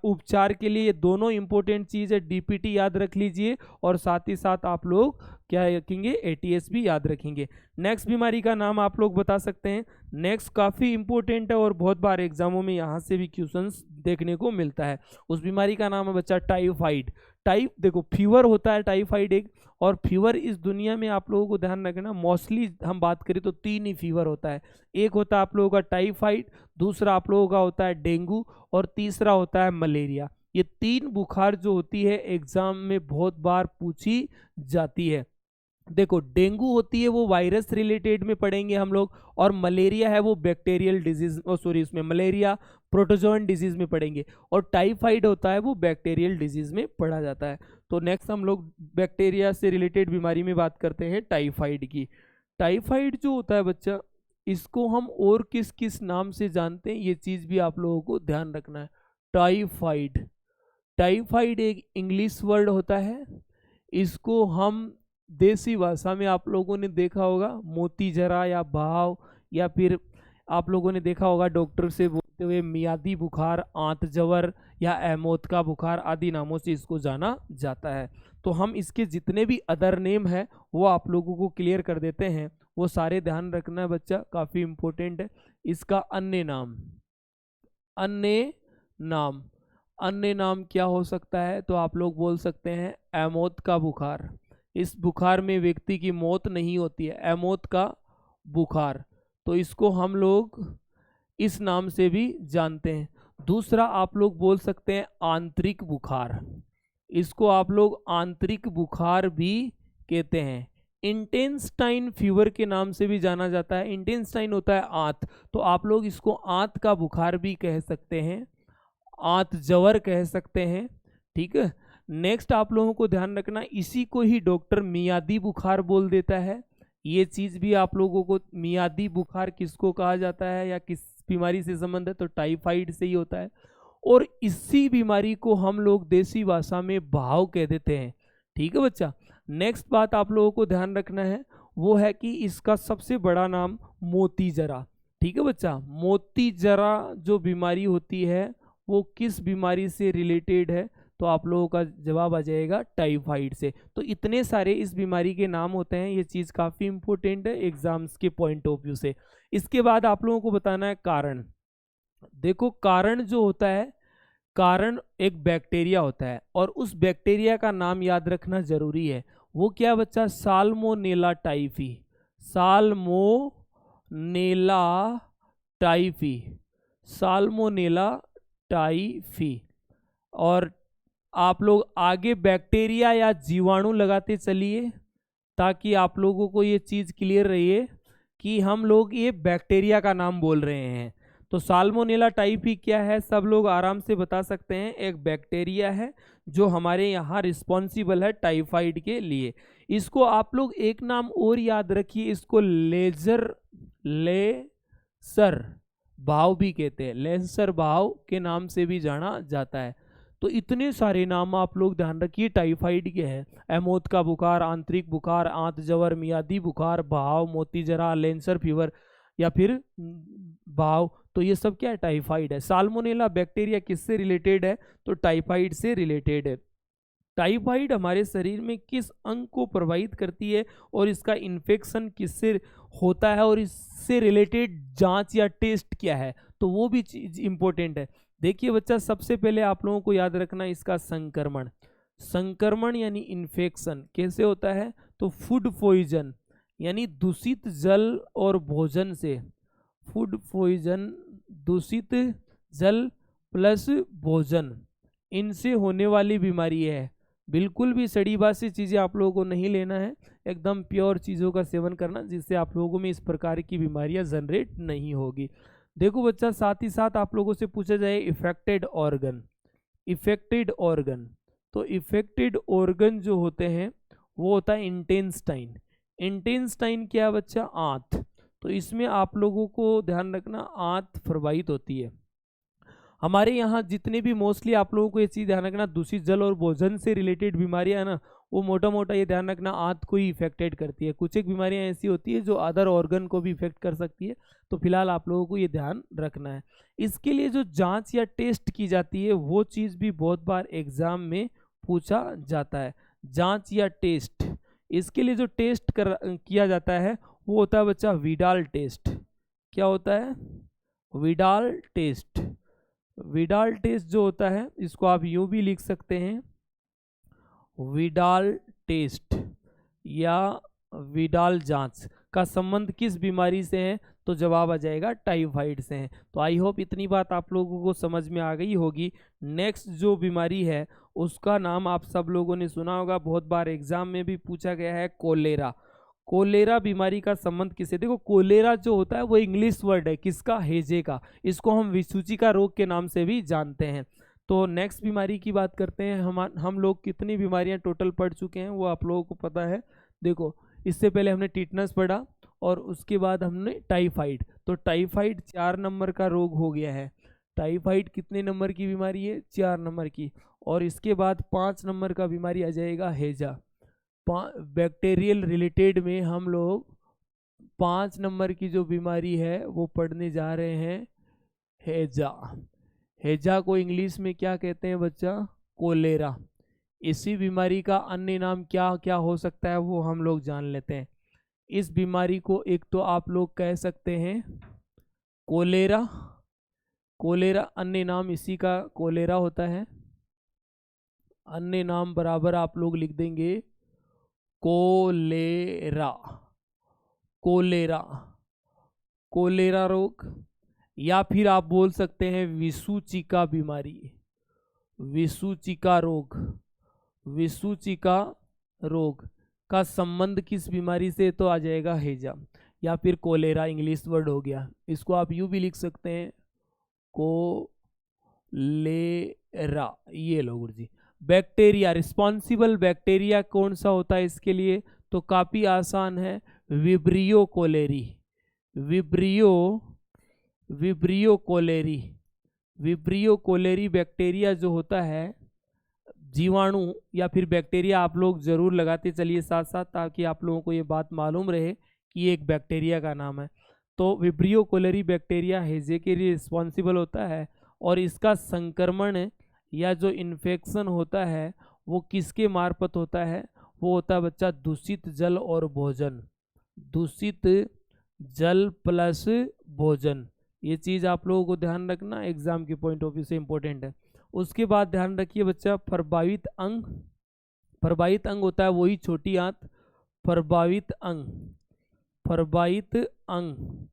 उपचार के लिए ये दोनों इंपॉर्टेंट चीज है, डीपीटी याद रख लीजिए, और साथ ही साथ आप लोग क्या रखेंगे, एटीएस भी याद रखेंगे। नेक्स्ट बीमारी का नाम आप लोग बता सकते हैं। नेक्स्ट काफ़ी इंपॉर्टेंट है, और बहुत बार एग्जामों में यहाँ से भी क्वेश्चंस देखने को मिलता है। उस बीमारी का नाम है बच्चा टाइफाइड। देखो फीवर होता है टाइफाइड एक, और फीवर इस दुनिया में आप लोगों को ध्यान रखना, मोस्टली हम बात करें तो 3 ही फीवर होता है। एक होता है आप लोगों का टाइफाइड, दूसरा आप लोगों का होता है डेंगू, और तीसरा होता है मलेरिया। ये 3 बुखार जो होती है एग्जाम में बहुत बार पूछी जाती है। देखो डेंगू होती है वो वायरस रिलेटेड में पढ़ेंगे हम लोग, और मलेरिया है वो बैक्टीरियल डिजीज, इसमें मलेरिया प्रोटोजोन डिजीज में पढ़ेंगे, और टाइफाइड होता है वो बैक्टीरियल डिजीज में पढ़ा जाता है। तो नेक्स्ट हम लोग बैक्टीरिया से रिलेटेड बीमारी में बात करते हैं, टाइफाइड की। टाइफाइड जो होता है बच्चा, इसको हम और किस किस नाम से जानते हैं, ये चीज भी आप लोगों को ध्यान रखना है। टाइफाइड, टाइफाइड एक इंग्लिश वर्ड होता है, इसको हम देसी भाषा में आप लोगों ने देखा होगा मोती जरा या बहाव, या फिर आप लोगों ने देखा होगा डॉक्टर से बोलते हुए मियादी बुखार, आंत जवर या एमोत का बुखार आदि नामों से इसको जाना जाता है। तो हम इसके जितने भी अदर नेम है वो आप लोगों को क्लियर कर देते हैं, वो सारे ध्यान रखना है बच्चा, काफ़ी इंपॉर्टेंट है। इसका अन्य नाम, अन्य नाम क्या हो सकता है, तो आप लोग बोल सकते हैं एमोत का बुखार। इस बुखार में व्यक्ति की मौत नहीं होती है, एमोत का बुखार, तो इसको हम लोग इस नाम से भी जानते हैं। दूसरा आप लोग बोल सकते हैं आंतरिक बुखार, इसको आप लोग आंतरिक बुखार भी कहते हैं। इंटेंस्टाइन फीवर के नाम से भी जाना जाता है। इंटेंस्टाइन होता है आंत, तो आप लोग इसको आंत का बुखार भी कह सकते हैं, आंत जवर कह सकते हैं। ठीक है, नेक्स्ट आप लोगों को ध्यान रखना, इसी को ही डॉक्टर मियादी बुखार बोल देता है। ये चीज भी आप लोगों को, मियादी बुखार किसको कहा जाता है या किस बीमारी से संबंध है, तो टाइफाइड से ही होता है। और इसी बीमारी को हम लोग देसी भाषा में भाव कह देते हैं। ठीक है बच्चा, नेक्स्ट बात आप लोगों को ध्यान रखना है वो है कि इसका सबसे बड़ा नाम मोती जरा। ठीक है बच्चा, मोती जरा जो बीमारी होती है वो किस बीमारी से रिलेटेड है, तो आप लोगों का जवाब आ जाएगा टाइफाइड से। तो इतने सारे इस बीमारी के नाम होते हैं, ये चीज़ काफ़ी इंपॉर्टेंट है एग्जाम्स के पॉइंट ऑफ व्यू से। इसके बाद आप लोगों को बताना है कारण। देखो कारण जो होता है, कारण एक बैक्टीरिया होता है और उस बैक्टीरिया का नाम याद रखना जरूरी है। वो क्या बच्चा, salmonella typhi, salmonella typhi, salmonella typhi. और आप लोग आगे बैक्टीरिया या जीवाणु लगाते चलिए ताकि आप लोगों को ये चीज़ क्लियर रहिए कि हम लोग ये बैक्टीरिया का नाम बोल रहे हैं। तो साल्मोनेला टाइफी क्या है, सब लोग आराम से बता सकते हैं, एक बैक्टीरिया है जो हमारे यहाँ रिस्पॉन्सिबल है टाइफाइड के लिए। इसको आप लोग एक नाम और याद रखिए, इसको लेसर भाव भी कहते हैं, लेसर भाव के नाम से भी जाना जाता है। तो इतने सारे नाम आप लोग ध्यान रखिए टाइफाइड के हैं। एमोथ का बुखार, आंतरिक बुखार, आंत जवर, मियादी बुखार, भाव, मोती जरा, लेंसर फीवर या फिर भाव, तो ये सब क्या है, टाइफाइड है। साल्मोनेला बैक्टीरिया किससे रिलेटेड है, तो टाइफाइड से रिलेटेड है। टाइफाइड हमारे शरीर में किस अंग को प्रभावित करती है और इसका इन्फेक्शन किससे होता है और इससे रिलेटेड जांच या टेस्ट क्या है, तो वो भी चीज इंपॉर्टेंट है। देखिए बच्चा, सबसे पहले आप लोगों को याद रखना इसका संक्रमण। संक्रमण यानी इन्फेक्शन कैसे होता है, तो फूड पॉइजन यानी दूषित जल और भोजन से, फूड पॉइजन दूषित जल प्लस भोजन, इनसे होने वाली बीमारी है। बिल्कुल भी सड़ी बासी चीज़ें आप लोगों को नहीं लेना है, एकदम प्योर चीज़ों का सेवन करना जिससे आप लोगों में इस प्रकार की बीमारियां जनरेट नहीं होगी। देखो बच्चा, साथ ही साथ आप लोगों से पूछा जाए इफेक्टेड ऑर्गन, इफेक्टेड ऑर्गन, तो इफेक्टेड ऑर्गन जो होते हैं वो होता है इंटेंस्टाइन। इंटेंस्टाइन क्या बच्चा, आंत। तो इसमें आप लोगों को ध्यान रखना आंत प्रभावित होती है। हमारे यहाँ जितने भी मोस्टली आप लोगों को ये चीज़ ध्यान रखना, दूषित जल और भोजन से रिलेटेड बीमारियां है ना, वो मोटा मोटा ये ध्यान रखना आंत को ही इफेक्टेड करती है। कुछ एक बीमारियां ऐसी होती है जो अदर ऑर्गन को भी इफेक्ट कर सकती है, तो फिलहाल आप लोगों को ये ध्यान रखना है। इसके लिए जो जांच या टेस्ट की जाती है वो चीज़ भी बहुत बार एग्जाम में पूछा जाता है। जांच या टेस्ट, इसके लिए जो टेस्ट किया जाता है वो होता है बच्चा विडाल टेस्ट। क्या होता है, विडाल टेस्ट। विडाल टेस्ट जो होता है इसको आप यूं भी लिख सकते हैं, विडाल टेस्ट या विडाल जांच का संबंध किस बीमारी से है, तो जवाब आ जाएगा टाइफाइड से है। तो आई होप इतनी बात आप लोगों को समझ में आ गई होगी। नेक्स्ट जो बीमारी है उसका नाम आप सब लोगों ने सुना होगा, बहुत बार एग्जाम में भी पूछा गया है, कोलेरा। कोलेरा बीमारी का संबंध किससे, देखो कोलेरा जो होता है वो इंग्लिश वर्ड है किसका, हेजे का। इसको हम विसूचिका रोग के नाम से भी जानते हैं। तो नेक्स्ट बीमारी की बात करते हैं। हम लोग कितनी बीमारियां टोटल पढ़ चुके हैं वो आप लोगों को पता है। देखो, इससे पहले हमने टिटनस पढ़ा और उसके बाद हमने टाइफाइड। तो टाइफाइड 4 नंबर का रोग हो गया है। टाइफाइड कितने नंबर की बीमारी है, 4 नंबर की। और इसके बाद 5 नंबर का बीमारी आ जाएगा हैजा। बैक्टीरियल रिलेटेड में हम लोग 5 नंबर की जो बीमारी है वो पढ़ने जा रहे हैं, हैजा। हैजा को इंग्लिश में क्या कहते हैं बच्चा, कोलेरा। इसी बीमारी का अन्य नाम क्या क्या हो सकता है वो हम लोग जान लेते हैं। इस बीमारी को एक तो आप लोग कह सकते हैं कोलेरा, कोलेरा अन्य नाम इसी का कोलेरा होता है। अन्य नाम बराबर आप लोग लिख देंगे कोलेरा, कोलेरा। कोलेरा रोग, या फिर आप बोल सकते हैं विसूचिका बीमारी, विसूचिका रोग। विसूचिका रोग का संबंध किस बीमारी से, तो आ जाएगा हैजा, या फिर कोलेरा इंग्लिश वर्ड हो गया। इसको आप यूं भी लिख सकते हैं कोलेरा। ये लो गुरुजी। बैक्टीरिया, रिस्पॉन्सिबल बैक्टीरिया कौन सा होता है इसके लिए, तो काफी आसान है, vibrio cholerae. Vibrio cholerae, vibrio cholerae bacteria जो होता है, जीवाणु या फिर बैक्टीरिया आप लोग जरूर लगाते चलिए साथ साथ, ताकि आप लोगों को ये बात मालूम रहे कि ये एक बैक्टीरिया का नाम है। तो विब्रियो कोलेरी बैक्टीरिया हैजे के लिए रिस्पॉन्सिबल होता है, और इसका संक्रमण या जो इन्फेक्शन होता है वो किसके मार्फत होता है, वो होता है बच्चा दूषित जल और भोजन। दूषित जल प्लस भोजन, ये चीज़ आप लोगों को ध्यान रखना, एग्जाम के पॉइंट ऑफ व्यू से इंपॉर्टेंट है। उसके बाद ध्यान रखिए बच्चा, प्रभावित अंग। प्रभावित अंग होता है वही छोटी आंत, प्रभावित अंग, प्रभावित अंग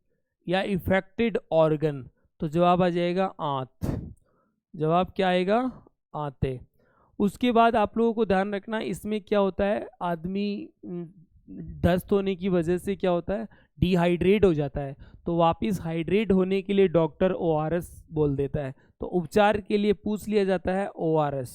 या इफेक्टेड ऑर्गन, तो जवाब आ जाएगा आंत। जवाब क्या आएगा, आंते। उसके बाद आप लोगों को ध्यान रखना, इसमें क्या होता है, आदमी दस्त होने की वजह से क्या होता है, डिहाइड्रेट हो जाता है, तो वापस हाइड्रेट होने के लिए डॉक्टर ORS बोल देता है। तो उपचार के लिए पूछ लिया जाता है ORS,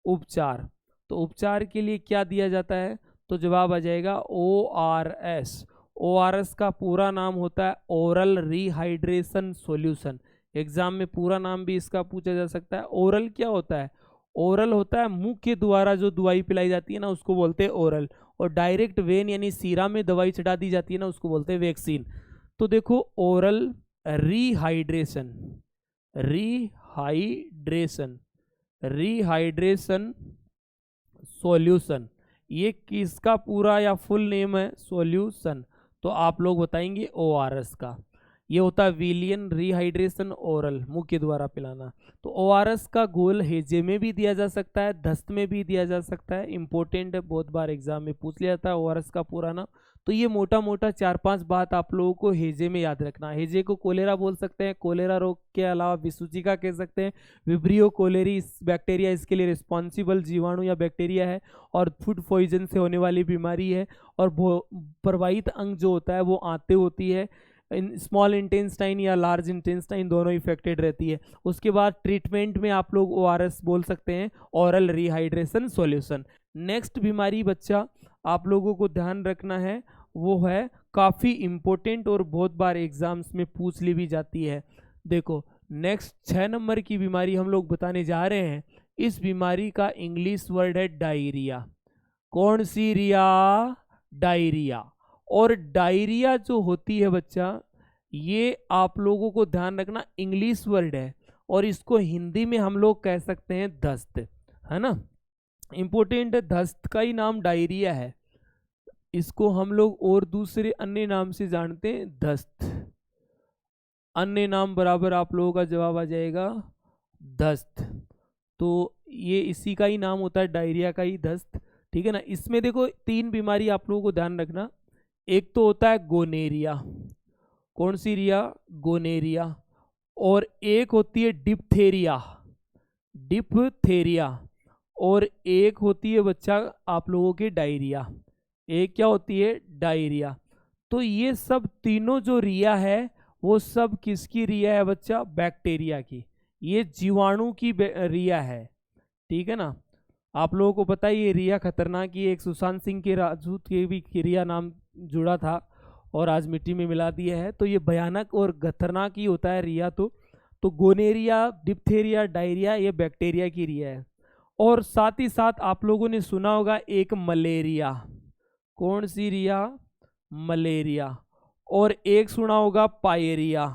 उपचार। तो उपचार के लिए क्या दिया जाता है, तो जवाब आ जाएगा ORS। ORS का पूरा नाम होता है ओरल रिहाइड्रेशन सॉल्यूशन। एग्जाम में पूरा नाम भी इसका पूछा जा सकता है। ओरल क्या होता है, ओरल होता है मुंह के द्वारा जो दवाई पिलाई जाती है ना, उसको बोलते हैं ओरल। और डायरेक्ट वेन यानी सीरा में दवाई चढ़ा दी जाती है ना, उसको बोलते हैं वैक्सीन। तो देखो, oral rehydration, rehydration, rehydration solution, ये किसका पूरा या फुल नेम है, सॉल्यूशन। तो आप लोग बताएंगे ORS का। ये होता है विलियन रिहाइड्रेशन ओरल, मुंह के द्वारा पिलाना। तो ORS का गोल हेजे में भी दिया जा सकता है, दस्त में भी दिया जा सकता है। इंपॉर्टेंट है, बहुत बार एग्जाम में पूछ लिया जाता है ORS का पूरा नाम। तो ये मोटा मोटा 4-5 बात आप लोगों को हेजे में याद रखना। हेजे को कोलेरा बोल सकते हैं, कोलेरा रोग के अलावा विसूचिका कह सकते हैं, विब्रियो कोलेरी बैक्टीरिया इसके लिए रिस्पॉन्सिबल जीवाणु या बैक्टीरिया है, और फूड पॉइजन से होने वाली बीमारी है। और प्रवाहित अंग जो होता है वो आंतें होती है, स्मॉल इंटेस्टाइन या लार्ज इंटेस्टाइन दोनों इफेक्टेड रहती है। उसके बाद ट्रीटमेंट में आप लोग ORS बोल सकते हैं, ओरल रिहाइड्रेशन सॉल्यूशन। नेक्स्ट बीमारी बच्चा आप लोगों को ध्यान रखना है, वो है काफ़ी इंपॉर्टेंट और बहुत बार एग्जाम्स में पूछ ली भी जाती है। देखो, नेक्स्ट 6 नंबर की बीमारी हम लोग बताने जा रहे हैं। इस बीमारी का इंग्लिश वर्ड है डायरिया। कौन सी रिया, डायरिया। और डायरिया जो होती है बच्चा, ये आप लोगों को ध्यान रखना इंग्लिश वर्ड है, और इसको हिंदी में हम लोग कह सकते हैं दस्त, है ना। इंपॉर्टेंट है, दस्त का ही नाम डायरिया है। इसको हम लोग और दूसरे अन्य नाम से जानते हैं, दस्त। अन्य नाम बराबर आप लोगों का जवाब आ जाएगा दस्त। तो ये इसी का ही नाम होता है, डायरिया का ही, दस्त। ठीक है ना। इसमें देखो 3 बीमारी आप लोगों को ध्यान रखना। एक तो होता है गोनेरिया। कौन सी रिया, गोनेरिया। और एक होती है डिप्थेरिया, डिप्थेरिया। और एक होती है बच्चा आप लोगों के डायरिया। एक क्या होती है, डायरिया। तो ये सब तीनों जो रिया है वो सब किसकी रिया है बच्चा, बैक्टीरिया की। ये जीवाणु की रिया है, ठीक है ना। आप लोगों को पता ही ये रिया खतरनाक ही, एक सुशांत सिंह के राजपूत के भी रिया नाम जुड़ा था और आज मिट्टी में मिला दिया है। तो ये भयानक और खतरनाक ही होता है रिया। तो गोनेरिया, डिप्थेरिया, डायरिया, ये बैक्टीरिया की रिया है। और साथ ही साथ आप लोगों ने सुना होगा एक मलेरिया। कौन सी रिया, मलेरिया। और एक सुना होगा पायरिया,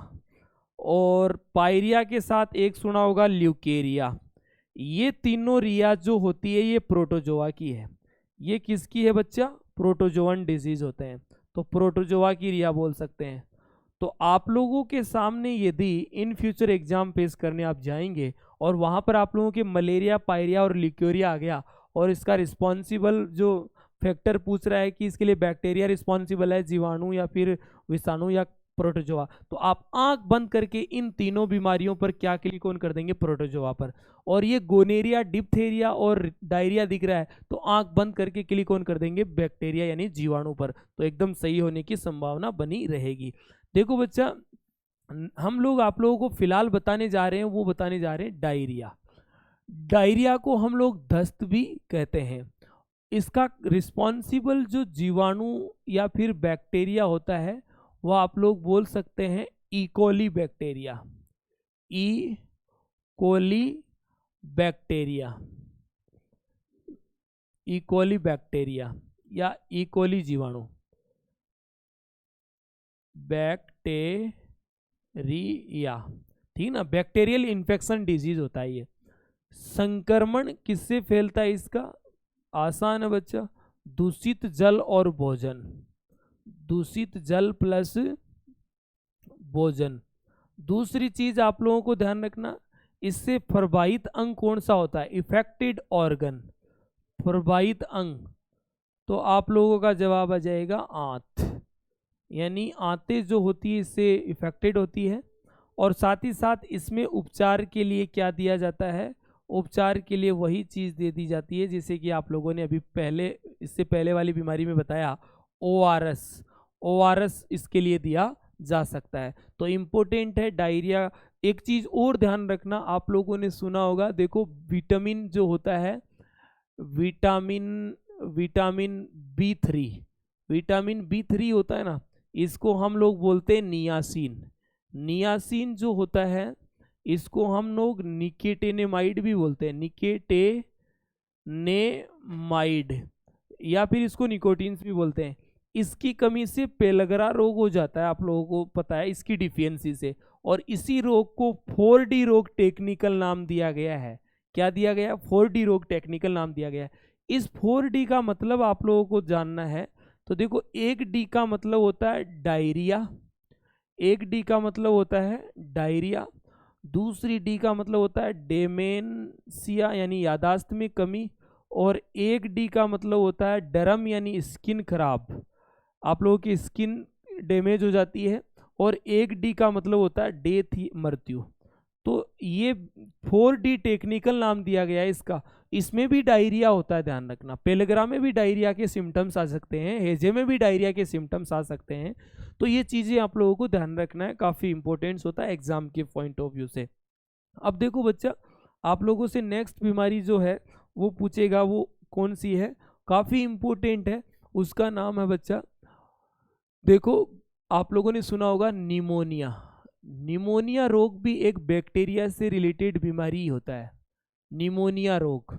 और पायरिया के साथ एक सुना होगा ल्यूकेरिया। ये तीनों रिया जो होती है ये प्रोटोजोआ की है। ये किसकी है बच्चा, प्रोटोजोअन डिजीज होते हैं, तो प्रोटोजोआ की रिया बोल सकते हैं। तो आप लोगों के सामने यदि इन फ्यूचर एग्जाम पेश करने आप जाएंगे और वहाँ पर आप लोगों के मलेरिया, पायरिया और ल्यूकेरिया आ गया, और इसका रिस्पॉन्सिबल जो फैक्टर पूछ रहा है कि इसके लिए बैक्टीरिया रिस्पॉन्सिबल है, जीवाणु या फिर विषाणु या प्रोटोजोआ। तो आप आंख बंद करके इन तीनों बीमारियों पर क्या क्लिक ऑन कर देंगे? प्रोटोजोआ पर। और ये गोनेरिया, डिप्थेरिया और डायरिया दिख रहा है तो आंख बंद करके क्लिक ऑन कर देंगे बैक्टीरिया यानी जीवाणु पर। तो एकदम सही होने की संभावना बनी रहेगी। देखो बच्चा, हम लोग आप लोगों को फिलहाल बताने जा रहे हैं, वो बताने जा रहे हैं डायरिया। डायरिया को हम लोग दस्त भी कहते हैं। इसका रिस्पॉन्सिबल जो जीवाणु या फिर बैक्टीरिया होता है वह आप लोग बोल सकते हैं इकोली बैक्टीरिया। ई कोली बैक्टीरिया, इकोली बैक्टीरिया या इकोली जीवाणु, बैक्टीरिया, ठीक ना। बैक्टीरियल इन्फेक्शन डिजीज होता है ये। संक्रमण किससे फैलता है इसका? आसान है बच्चा, दूषित जल और भोजन। दूषित जल प्लस भोजन। दूसरी चीज आप लोगों को ध्यान रखना, इससे प्रभावित अंग कौन सा होता है? इफेक्टेड ऑर्गन, प्रभावित अंग। तो आप लोगों का जवाब आ जाएगा आंत, यानी आंतें जो होती है इससे इफेक्टेड होती है। और साथ ही साथ इसमें उपचार के लिए क्या दिया जाता है? उपचार के लिए वही चीज़ दे दी जाती है जैसे कि आप लोगों ने अभी पहले, इससे पहले वाली बीमारी में बताया, ORS। ORS इसके लिए दिया जा सकता है। तो इम्पोर्टेंट है डायरिया। एक चीज़ और ध्यान रखना, आप लोगों ने सुना होगा, देखो विटामिन जो होता है, विटामिन B3, विटामिन B3 होता है ना, इसको हम लोग बोलते हैं नियासिन। नियासिन जो होता है इसको हम लोग निकेटेनेमाइड भी बोलते हैं, निकेटेनेमाइड, या फिर इसको निकोटीन्स भी बोलते हैं। इसकी कमी से पेलगरा रोग हो जाता है, आप लोगों को पता है, इसकी डिफिशियंसी से। और इसी रोग को 4D रोग टेक्निकल नाम दिया गया है। क्या दिया गया? 4D रोग टेक्निकल नाम दिया गया है। इस 4D का मतलब आप लोगों को जानना है। तो देखो, 1D का मतलब होता है डायरिया, 1D का मतलब होता है डायरिया। दूसरी D का मतलब होता है डेमेंशिया यानी यादाश्त में कमी। और 1D का मतलब होता है डरम यानी स्किन खराब, आप लोगों की स्किन डैमेज हो जाती है। और 1D का मतलब होता है डेथ, मृत्यु। तो ये 4D टेक्निकल नाम दिया गया है इसका। इसमें भी डायरिया होता है, ध्यान रखना। पेलग्रा में भी डायरिया के सिम्टम्स आ सकते हैं, हेजे में भी डायरिया के सिम्टम्स आ सकते हैं। तो ये चीज़ें आप लोगों को ध्यान रखना है, काफ़ी इंपॉर्टेंस होता है एग्जाम के पॉइंट ऑफ व्यू से। अब देखो बच्चा, आप लोगों से नेक्स्ट बीमारी जो है वो पूछेगा, वो कौन सी है, काफ़ी इंपॉर्टेंट है। उसका नाम है बच्चा, देखो आप लोगों ने सुना होगा निमोनिया। निमोनिया रोग भी एक बैक्टीरिया से रिलेटेड बीमारी होता है। निमोनिया रोग,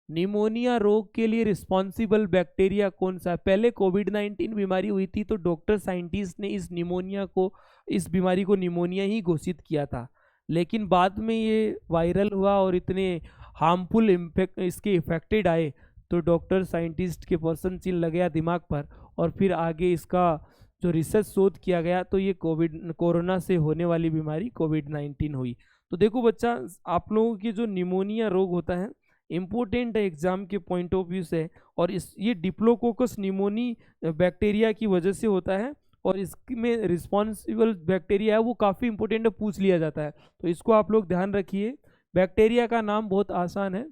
निमोनिया रोग के लिए रिस्पॉन्सिबल बैक्टीरिया कौन सा है? पहले कोविड-19 बीमारी हुई थी तो डॉक्टर साइंटिस्ट ने इस निमोनिया को, इस बीमारी को निमोनिया ही घोषित किया था। लेकिन बाद में ये वायरल हुआ और इतने हार्मफुल इम्पैक्ट इसके इफेक्टेड आए तो डॉक्टर साइंटिस्ट के पर्सन चिन्ह लग गया दिमाग पर, और फिर आगे इसका जो रिसर्च शोध किया गया तो ये कोरोना से होने वाली बीमारी कोविड-19 हुई। तो देखो बच्चा, आप लोगों की जो निमोनिया रोग होता है इम्पोर्टेंट है एग्जाम के पॉइंट ऑफ व्यू से। और ये डिप्लोकोकस निमोनी बैक्टीरिया की वजह से होता है। और इसमें रिस्पॉन्सिबल बैक्टीरिया है वो काफ़ी इंपॉर्टेंट है, पूछ लिया जाता है। तो इसको आप लोग ध्यान रखिए। बैक्टीरिया का नाम बहुत आसान है,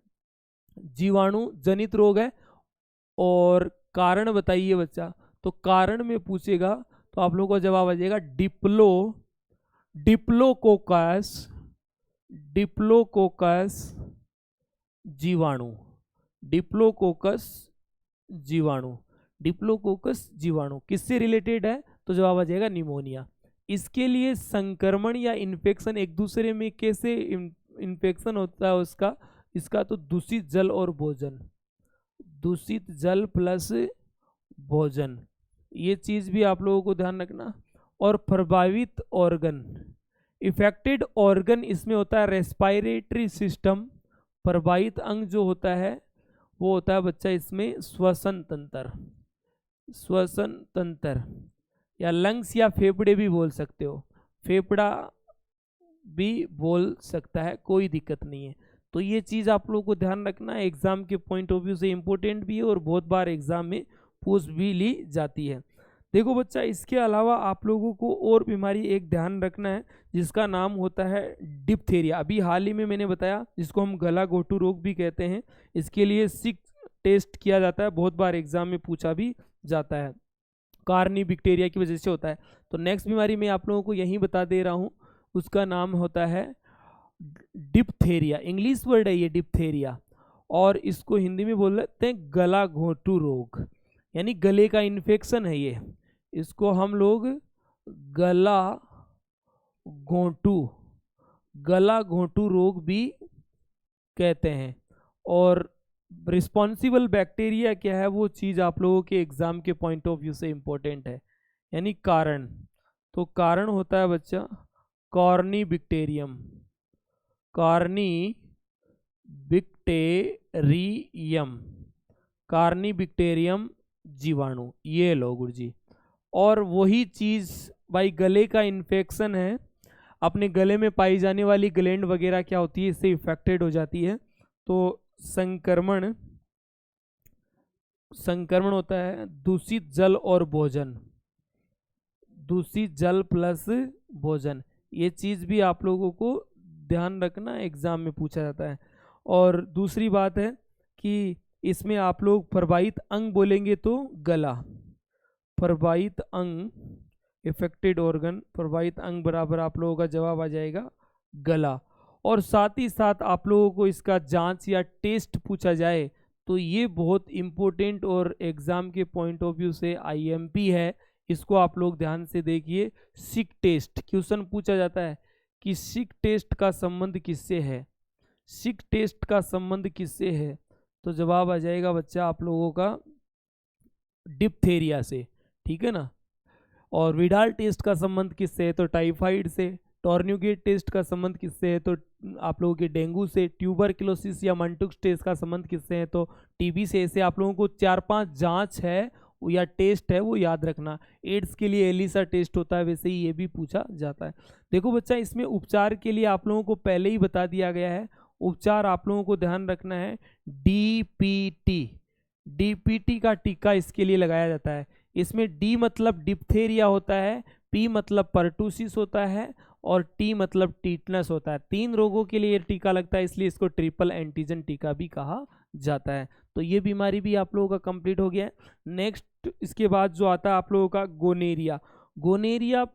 जीवाणु जनित रोग है। और कारण बताइए बच्चा, तो कारण में पूछेगा तो आप लोगों का जवाब आ जाएगा डिप्लोकोकस, डिप्लोकोकस जीवाणु, डिप्लोकोकस जीवाणु, डिप्लोकोकस जीवाणु किससे रिलेटेड है? तो जवाब आ जाएगा निमोनिया। इसके लिए संक्रमण या इन्फेक्शन एक दूसरे में कैसे इन्फेक्शन होता है उसका, इसका तो दूषित जल और भोजन, दूषित जल प्लस भोजन, ये चीज़ भी आप लोगों को ध्यान रखना। और प्रभावित ऑर्गन, इफेक्टेड ऑर्गन इसमें होता है रेस्पिरेटरी सिस्टम। प्रभावित अंग जो होता है वो होता है बच्चा इसमें श्वसन तंत्र, श्वसन तंत्र या लंग्स या फेफड़े भी बोल सकते हो, फेफड़ा भी बोल सकता है, कोई दिक्कत नहीं है। तो ये चीज़ आप लोगों को ध्यान रखना है, एग्जाम के पॉइंट ऑफ व्यू से इम्पोर्टेंट भी है और बहुत बार एग्जाम में पूछ भी ली जाती है। देखो बच्चा, इसके अलावा आप लोगों को और बीमारी एक ध्यान रखना है जिसका नाम होता है डिप्थेरिया। अभी हाल ही में मैंने बताया, जिसको हम गला घोटू रोग भी कहते हैं। इसके लिए सिक टेस्ट किया जाता है, बहुत बार एग्जाम में पूछा भी जाता है, कार्नी बैक्टीरिया की वजह से होता है। तो नेक्स्ट बीमारी मैं आप लोगों को यहीं बता दे रहा हूँ, उसका नाम होता है डिप्थेरिया। इंग्लिश वर्ड है ये डिप्थेरिया, और इसको हिंदी में बोल लेते हैं गला घोटू रोग, यानी गले का इन्फेक्शन है ये। इसको हम लोग गला घोटू रोग भी कहते हैं। और रिस्पॉन्सिबल बैक्टीरिया क्या है, वो चीज़ आप लोगों के एग्जाम के पॉइंट ऑफ व्यू से इम्पोर्टेंट है, यानी कारण। तो कारण होता है बच्चा कॉर्नी बैक्टीरियम, कार्नी बैक्टीरियम जीवाणु, ये लो गुरुजी। और वही चीज़ भाई गले का इन्फेक्शन है, अपने गले में पाई जाने वाली ग्लैंड वगैरह क्या होती है, इससे इफेक्टेड हो जाती है। तो संक्रमण होता है दूषित जल और भोजन, दूषित जल प्लस भोजन, ये चीज़ भी आप लोगों को ध्यान रखना, एग्जाम में पूछा जाता है। और दूसरी बात है कि इसमें आप लोग प्रभावित अंग बोलेंगे तो गला, प्रभावित अंग, इफेक्टेड ऑर्गन, प्रभावित अंग बराबर आप लोगों का जवाब आ जाएगा गला। और साथ ही साथ आप लोगों को इसका जांच या टेस्ट पूछा जाए तो ये बहुत इम्पोर्टेंट और एग्जाम के पॉइंट ऑफ व्यू से आईएमपी है, इसको आप लोग ध्यान से देखिए। सिक टेस्ट क्वेश्चन पूछा जाता है कि सिक टेस्ट का संबंध किससे है, सिक टेस्ट का संबंध किससे है, तो जवाब आ जाएगा बच्चा आप लोगों का डिप्थेरिया से, ठीक है ना। और विडाल टेस्ट का संबंध किससे है, तो टाइफाइड से। टॉर्नियोगेट टेस्ट का संबंध किससे है, तो आप लोगों के डेंगू से। ट्यूबरक्लोसिस या मंटुक्स टेस्ट का संबंध किससे है, तो टीबी से। ऐसे आप लोगों को 4-5 जांच है या टेस्ट है वो याद रखना। एड्स के लिए एलिसा टेस्ट होता है, वैसे ही ये भी पूछा जाता है। देखो बच्चा, इसमें उपचार के लिए आप लोगों को पहले ही बता दिया गया है। उपचार आप लोगों को ध्यान रखना है, डीपीटी का टीका इसके लिए लगाया जाता है। इसमें डी मतलब डिप्थेरिया होता है, पी मतलब परटूसिस होता है, और टी मतलब टीटनस होता है। 3 रोगों के लिए टीका लगता है, इसलिए इसको ट्रिपल एंटीजन टीका भी कहा जाता है। तो ये बीमारी भी आप लोगों का कंप्लीट हो गया है। नेक्स्ट इसके बाद जो आता है आप लोगों का गोनेरिया। गोनेरिया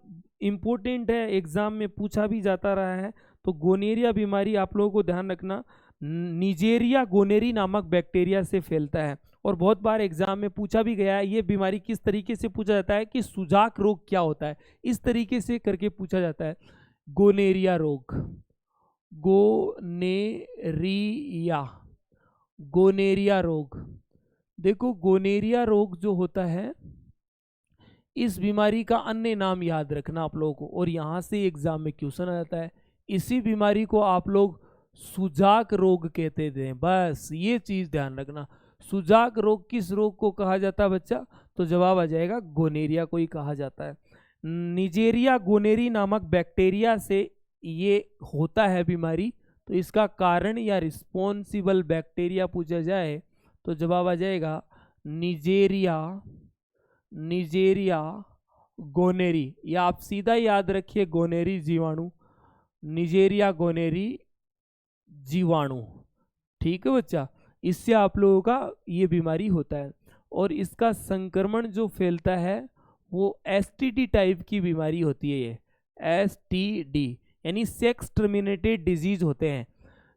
इंपॉर्टेंट है, एग्जाम में पूछा भी जाता रहा है। तो गोनेरिया बीमारी आप लोगों को ध्यान रखना, निजेरिया गोनेरी नामक बैक्टीरिया से फैलता है, और बहुत बार एग्जाम में पूछा भी गया है। ये बीमारी किस तरीके से पूछा जाता है कि सुजाक रोग क्या होता है, इस तरीके से करके पूछा जाता है। गोनेरिया रोग, गोनेरिया रोग। देखो गोनेरिया रोग जो होता है, इस बीमारी का अन्य नाम याद रखना आप लोगों को, और यहाँ से एग्जाम में क्वेश्चन आ जाता है। इसी बीमारी को आप लोग सुजाक रोग कहते थे, बस ये चीज ध्यान रखना। सुजाक रोग किस रोग को कहा जाता है बच्चा, तो जवाब आ जाएगा गोनेरिया को ही कहा जाता है। निजेरिया गोनेरी नामक बैक्टीरिया से ये होता है बीमारी, तो इसका कारण या रिस्पॉन्सिबल बैक्टीरिया पूछा जाए तो जवाब आ जाएगा निजेरिया गोनेरी, या आप सीधा याद रखिए गोनेरी जीवाणु, निजेरिया गोनेरी जीवाणु, ठीक है बच्चा। इससे आप लोगों का ये बीमारी होता है, और इसका संक्रमण जो फैलता है वो एसटीडी टाइप की बीमारी होती है। ये एसटीडी यानी सेक्स टर्मिनेटेड डिजीज होते हैं,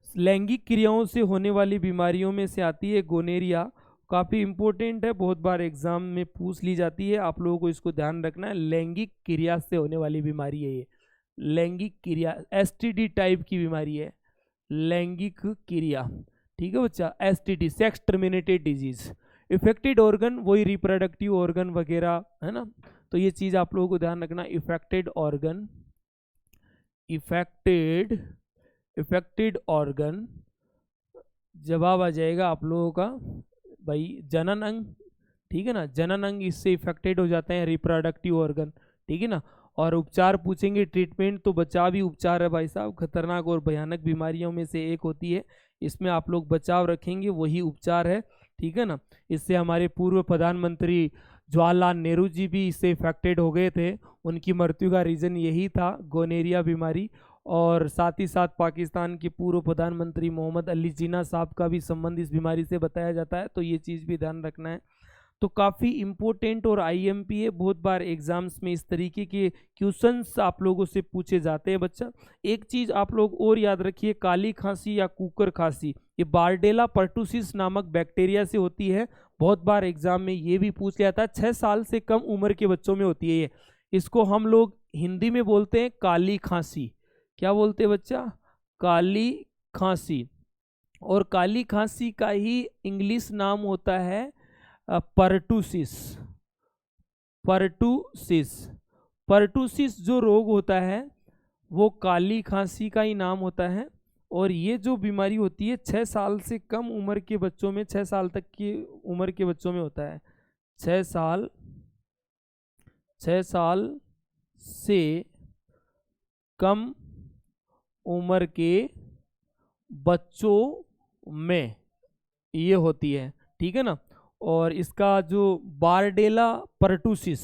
लैंगिक क्रियाओं से होने वाली बीमारियों में से आती है गोनेरिया। काफ़ी इंपॉर्टेंट है, बहुत बार एग्जाम में पूछ ली जाती है, आप लोगों को इसको ध्यान रखना है। लैंगिक क्रिया से होने वाली बीमारी है ये, लैंगिक क्रिया, एसटीडी टाइप की बीमारी है, लैंगिक क्रिया, ठीक है बच्चा। STD sex terminated disease. Affected organ वही रिप्रोडक्टिव ऑर्गन वगैरह है ना, तो ये चीज़ आप लोगों को ध्यान रखना। इफेक्टेड ऑर्गन जवाब आ जाएगा आप लोगों का भाई जनन अंग, ठीक है ना। जनन अंग इससे इफेक्टेड हो जाते हैं, रिप्रोडक्टिव ऑर्गन, ठीक है ना। और उपचार पूछेंगे, ट्रीटमेंट तो बचाव ही उपचार है भाई साहब। खतरनाक और भयानक बीमारियों में से एक होती है, इसमें आप लोग बचाव रखेंगे वही उपचार है, ठीक है ना। इससे हमारे पूर्व प्रधानमंत्री जवाहरलाल नेहरू जी भी इससे इफेक्टेड हो गए थे, उनकी मृत्यु का रीज़न यही था, गोनेरिया बीमारी। और साथ ही साथ पाकिस्तान के पूर्व प्रधानमंत्री मोहम्मद अली जिन्ना साहब का भी संबंध इस बीमारी से बताया जाता है, तो ये चीज़ भी ध्यान रखना है। तो काफ़ी इम्पोर्टेंट और आईएमपी है, बहुत बार एग्जाम्स में इस तरीके के क्वेश्चंस आप लोगों से पूछे जाते हैं बच्चा। एक चीज़ आप लोग और याद रखिए, काली खांसी या कुकर खांसी ये बारडेला पर्टुसिस नामक बैक्टीरिया से होती है। बहुत बार एग्जाम में ये भी पूछ लिया था, 6 साल से कम उम्र के बच्चों में होती है ये। इसको हम लोग हिंदी में बोलते हैं काली खांसी। क्या बोलते हैं बच्चा? काली खांसी। और काली खांसी का ही इंग्लिश नाम होता है पर्टुसिस। पर्टुसिस, पर्टुसिस जो रोग होता है वो काली खांसी का ही नाम होता है। और ये जो बीमारी होती है 6 साल से कम उम्र के बच्चों में, 6 साल तक की उम्र के बच्चों में होता है। 6 साल से कम उम्र के बच्चों में ये होती है, ठीक है ना। और इसका जो बारडेला पर्टुसिस,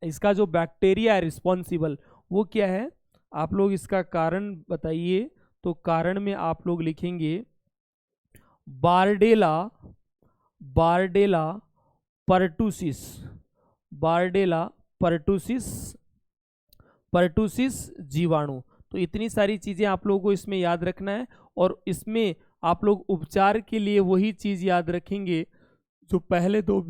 इसका जो बैक्टीरिया है रिस्पॉन्सिबल, वो क्या है? आप लोग इसका कारण बताइए। तो कारण में आप लोग लिखेंगे बारडेला पर्टुसिस, बारडेला पर्टुसिस जीवाणु। तो इतनी सारी चीज़ें आप लोगों को इसमें याद रखना है। और इसमें आप लोग उपचार के लिए वही चीज़ याद रखेंगे जो पहले 2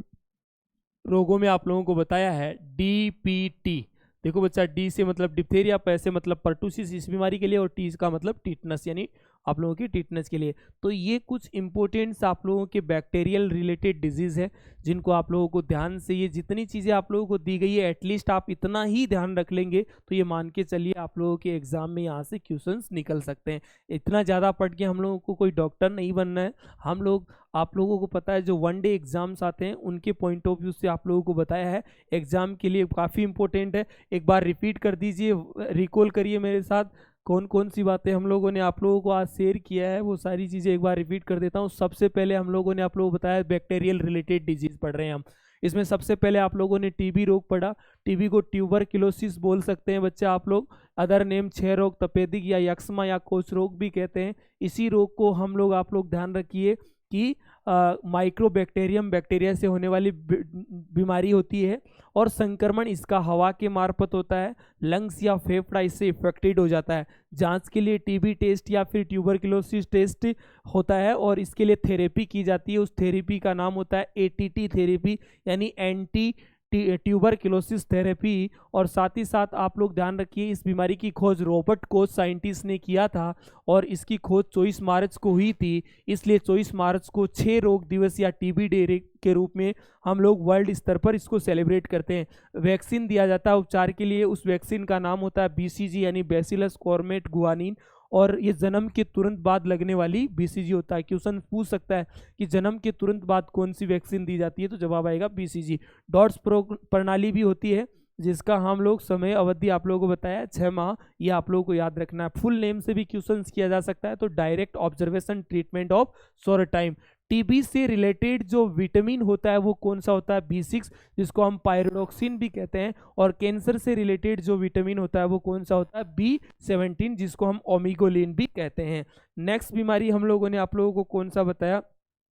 रोगों में आप लोगों को बताया है, DPT। देखो बच्चा, डी से मतलब डिप्थेरिया, पै से मतलब पर्टुसिस इस बीमारी के लिए, और टी का मतलब टीटनस यानी आप लोगों की टीटनस के लिए। तो ये कुछ इंपॉर्टेंट्स आप लोगों के बैक्टीरियल रिलेटेड डिजीज़ है जिनको आप लोगों को ध्यान से, ये जितनी चीज़ें आप लोगों को दी गई है एटलीस्ट आप इतना ही ध्यान रख लेंगे तो ये मान के चलिए आप लोगों के एग्जाम में यहाँ से क्वेश्चंस निकल सकते हैं। इतना ज़्यादा पढ़ के हम लोगों को कोई डॉक्टर नहीं बनना है। हम लोग, आप लोगों को पता है जो 1 डे एग्जाम्स आते हैं उनके पॉइंट ऑफ व्यू से आप लोगों को बताया है, एग्जाम के लिए काफ़ी इंपॉर्टेंट है। एक बार रिपीट कर दीजिए, रिकॉल करिए मेरे साथ कौन कौन सी बातें हम लोगों ने आप लोगों को आज शेयर किया है, वो सारी चीज़ें एक बार रिपीट कर देता हूँ। सबसे पहले हम लोगों ने आप लोगों को बताया बैक्टीरियल रिलेटेड डिजीज पढ़ रहे हैं हम। इसमें सबसे पहले आप लोगों ने टीबी रोग पढ़ा, टीबी को ट्यूबरक्लोसिस बोल सकते हैं बच्चे आप लोग, अदर नेम क्षय रोग, तपेदिक या यक्ष्मा या कोष रोग भी कहते हैं। इसी रोग को हम लोग, आप लोग ध्यान रखिए कि माइक्रोबैक्टीरियम बैक्टीरिया से होने वाली बीमारी होती है और संक्रमण इसका हवा के मार्फत होता है, लंग्स या फेफड़ा इससे इफेक्टेड हो जाता है। जांच के लिए टीबी टेस्ट या फिर ट्यूबरक्लोसिस टेस्ट होता है और इसके लिए थेरेपी की जाती है। उस थेरेपी का नाम होता है एटीटी थेरेपी यानी एंटी ट्यूबरक्लोसिस थेरेपी। और साथ ही साथ आप लोग ध्यान रखिए, इस बीमारी की खोज रॉबर्ट कोच साइंटिस्ट ने किया था और इसकी खोज 24 मार्च को हुई थी। इसलिए 24 मार्च को 6 रोग दिवस या टीबी डे के रूप में हम लोग वर्ल्ड स्तर पर इसको सेलिब्रेट करते हैं। वैक्सीन दिया जाता है उपचार के लिए, उस वैक्सीन का नाम होता है BCG यानी बैसिलस कॉर्मेट गुआनिन, और ये जन्म के तुरंत बाद लगने वाली BCG होता है। क्वेश्चन पूछ सकता है कि जन्म के तुरंत बाद कौन सी वैक्सीन दी जाती है, तो जवाब आएगा BCG। डॉट्स प्रणाली भी होती है जिसका हम लोग समय अवधि आप लोगों को बताया 6 माह, ये आप लोगों को याद रखना है। फुल नेम से भी क्वेश्चन किया जा सकता है, तो direct observation treatment of short time. TB से रिलेटेड जो विटामिन होता है वो कौन सा होता है? B6 जिसको हम पायरोडॉक्सिन भी कहते हैं। और कैंसर से रिलेटेड जो विटामिन होता है वो कौन सा होता है? B17 जिसको हम ओमेगोलिन भी कहते हैं। नेक्स्ट बीमारी हम लोगों ने आप लोगों को कौन सा बताया,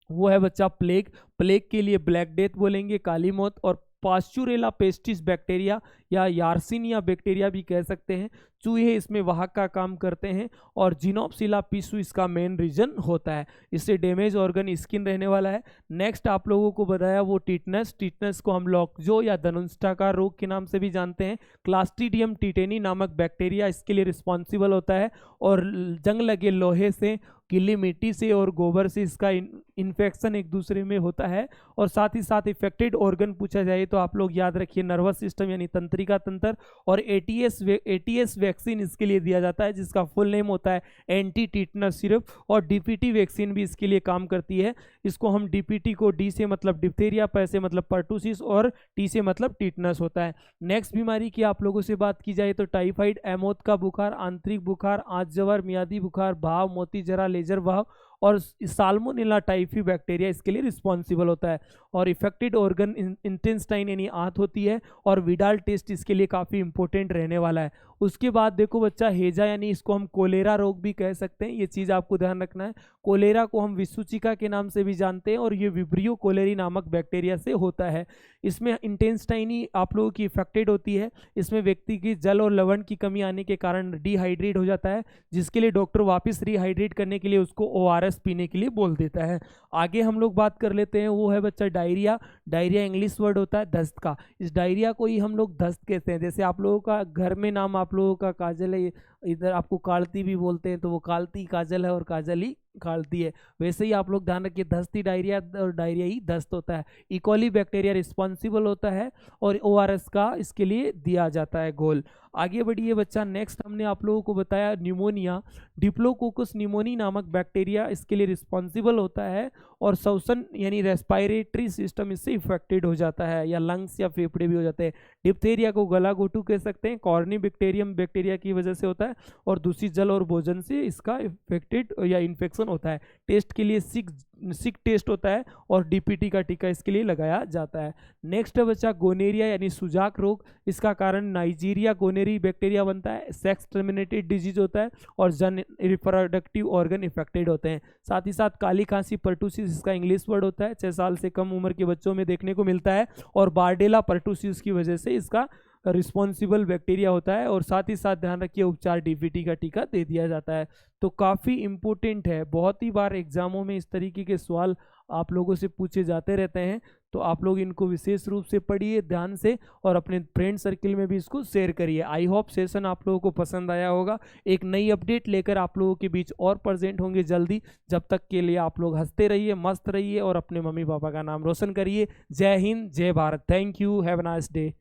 वो है बच्चा प्लेग। प्लेग के लिए ब्लैक डेथ बोलेंगे, काली मौत। और पास्चुरेला पेस्टिस बैक्टीरिया या यार्सिनिया बैक्टीरिया भी कह सकते हैं, चूहे इसमें वाहक का काम करते हैं। और जिनोप्सिला पिसु इसका मेन रीजन होता है, इससे डैमेज ऑर्गन स्किन रहने वाला है। नेक्स्ट आप लोगों को बताया वो टिटनस। टिटनस को हम लॉकजो या धनुष्टा का रोग के नाम से भी जानते हैं। क्लास्ट्रीडियम टिटेनी नामक बैक्टीरिया इसके लिए रिस्पॉन्सिबल होता है और जंग लगे लोहे से, गीली मिट्टी से और गोबर से इसका इन्फेक्शन एक दूसरे में होता है। और साथ ही साथ इफेक्टेड ऑर्गन पूछा जाए तो आप लोग याद रखिए नर्वस सिस्टम यानी तंत्रिका तंत्र। और एटीएस वैक्सीन इसके लिए दिया जाता है जिसका फुल नेम होता है एंटी टिटनस सिरप। और डीपीटी वैक्सीन भी इसके लिए काम करती है। इसको हम डीपीटी को डी से मतलब डिप्थेरिया, पै से मतलब पर्टुसिस और टी से मतलब टिटनस होता है। नेक्स्ट बीमारी की आप लोगों से बात की जाए तो टाइफाइड, एमोथ का बुखार, आंतरिक बुखार, आंच जवर, मियादी बुखार, भाव, मोती जरा, लेजर भाव और साल्मोनेला टाइफी बैक्टीरिया इसके लिए रिस्पॉन्सिबल होता है। और इफेक्टेड ऑर्गन इंटेस्टाइन यानी आंत होती है, और विडाल टेस्ट इसके लिए काफ़ी इंपॉर्टेंट रहने वाला है। उसके बाद देखो बच्चा, हेजा यानी इसको हम कोलेरा रोग भी कह सकते हैं, ये चीज़ आपको ध्यान रखना है। कोलेरा को हम विसुचिका के नाम से भी जानते हैं, और ये विब्रियो कोलेरी नामक बैक्टीरिया से होता है। इसमें इंटेस्टाइनी आप लोगों की इफेक्टेड होती है। इसमें व्यक्ति की जल और लवण की कमी आने के कारण डिहाइड्रेट हो जाता है, जिसके लिए डॉक्टर वापस रिहाइड्रेट करने के लिए उसको ORS पीने के लिए बोल देता है। आगे हम लोग बात कर लेते हैं, वो है बच्चा डायरिया। डायरिया इंग्लिश वर्ड होता है दस्त का। इस डायरिया को ही हम लोग दस्त कहते हैं। जैसे आप लोगों का घर में नाम आप लोगों का काजल है, इधर आपको कालती भी बोलते हैं, तो वो कालती काजल है और काजल ही कालती है। वैसे ही आप लोग ध्यान रखिए, दस्त ही डायरिया और डायरिया ही दस्त होता है। इकोली बैक्टीरिया रिस्पॉन्सिबल होता है, और ORS का इसके लिए दिया जाता है घोल। आगे बढ़िए बच्चा, नेक्स्ट हमने आप लोगों को बताया न्यूमोनिया। डिप्लोकोकस न्यूमोनी नामक बैक्टीरिया इसके लिए रिस्पॉन्सिबल होता है, और श्वसन यानी रेस्पायरेटरी सिस्टम इससे इफेक्टेड हो जाता है, या लंग्स या फेफड़े भी हो जाते हैं। डिप्थेरिया को गला घोटू कह सकते हैं, कॉर्निबैक्टीरियम बैक्टीरिया की वजह से होता है, और दूषित जल और भोजन से इसका इफेक्टेड या इन्फेक्शन होता है। टेस्ट के लिए सिक टेस्ट होता है, और DPT का टीका इसके लिए लगाया जाता है। नेक्स्ट है बच्चा गोनेरिया यानी सुजाक रोग। इसका कारण नाइजीरिया गोनेरी बैक्टीरिया बनता है। सेक्स टर्मिनेटेड डिजीज होता है, और जन रिप्रोडक्टिव ऑर्गन इफेक्टेड होते हैं। साथ ही साथ काली खांसी पर्टूसिस इसका इंग्लिश वर्ड होता है, 6 साल से कम उम्र के बच्चों में देखने को मिलता है, और बार्डेला पर्टूसिस की वजह से इसका रिस्पॉन्सिबल बैक्टीरिया होता है। और साथ ही साथ ध्यान रखिए, उपचार DPT का टीका दे दिया जाता है। तो काफ़ी इम्पोर्टेंट है, बहुत ही बार एग्जामों में इस तरीके के सवाल आप लोगों से पूछे जाते रहते हैं, तो आप लोग इनको विशेष रूप से पढ़िए ध्यान से, और अपने फ्रेंड सर्किल में भी इसको शेयर करिए। आई होप सेशन आप लोगों को पसंद आया होगा। एक नई अपडेट लेकर आप लोगों के बीच और प्रेजेंट होंगे जल्दी। जब तक के लिए आप लोग हंसते रहिए, मस्त रहिए, और अपने मम्मी पापा का नाम रोशन करिए। जय हिंद, जय Bharat. Thank you, have a nice day.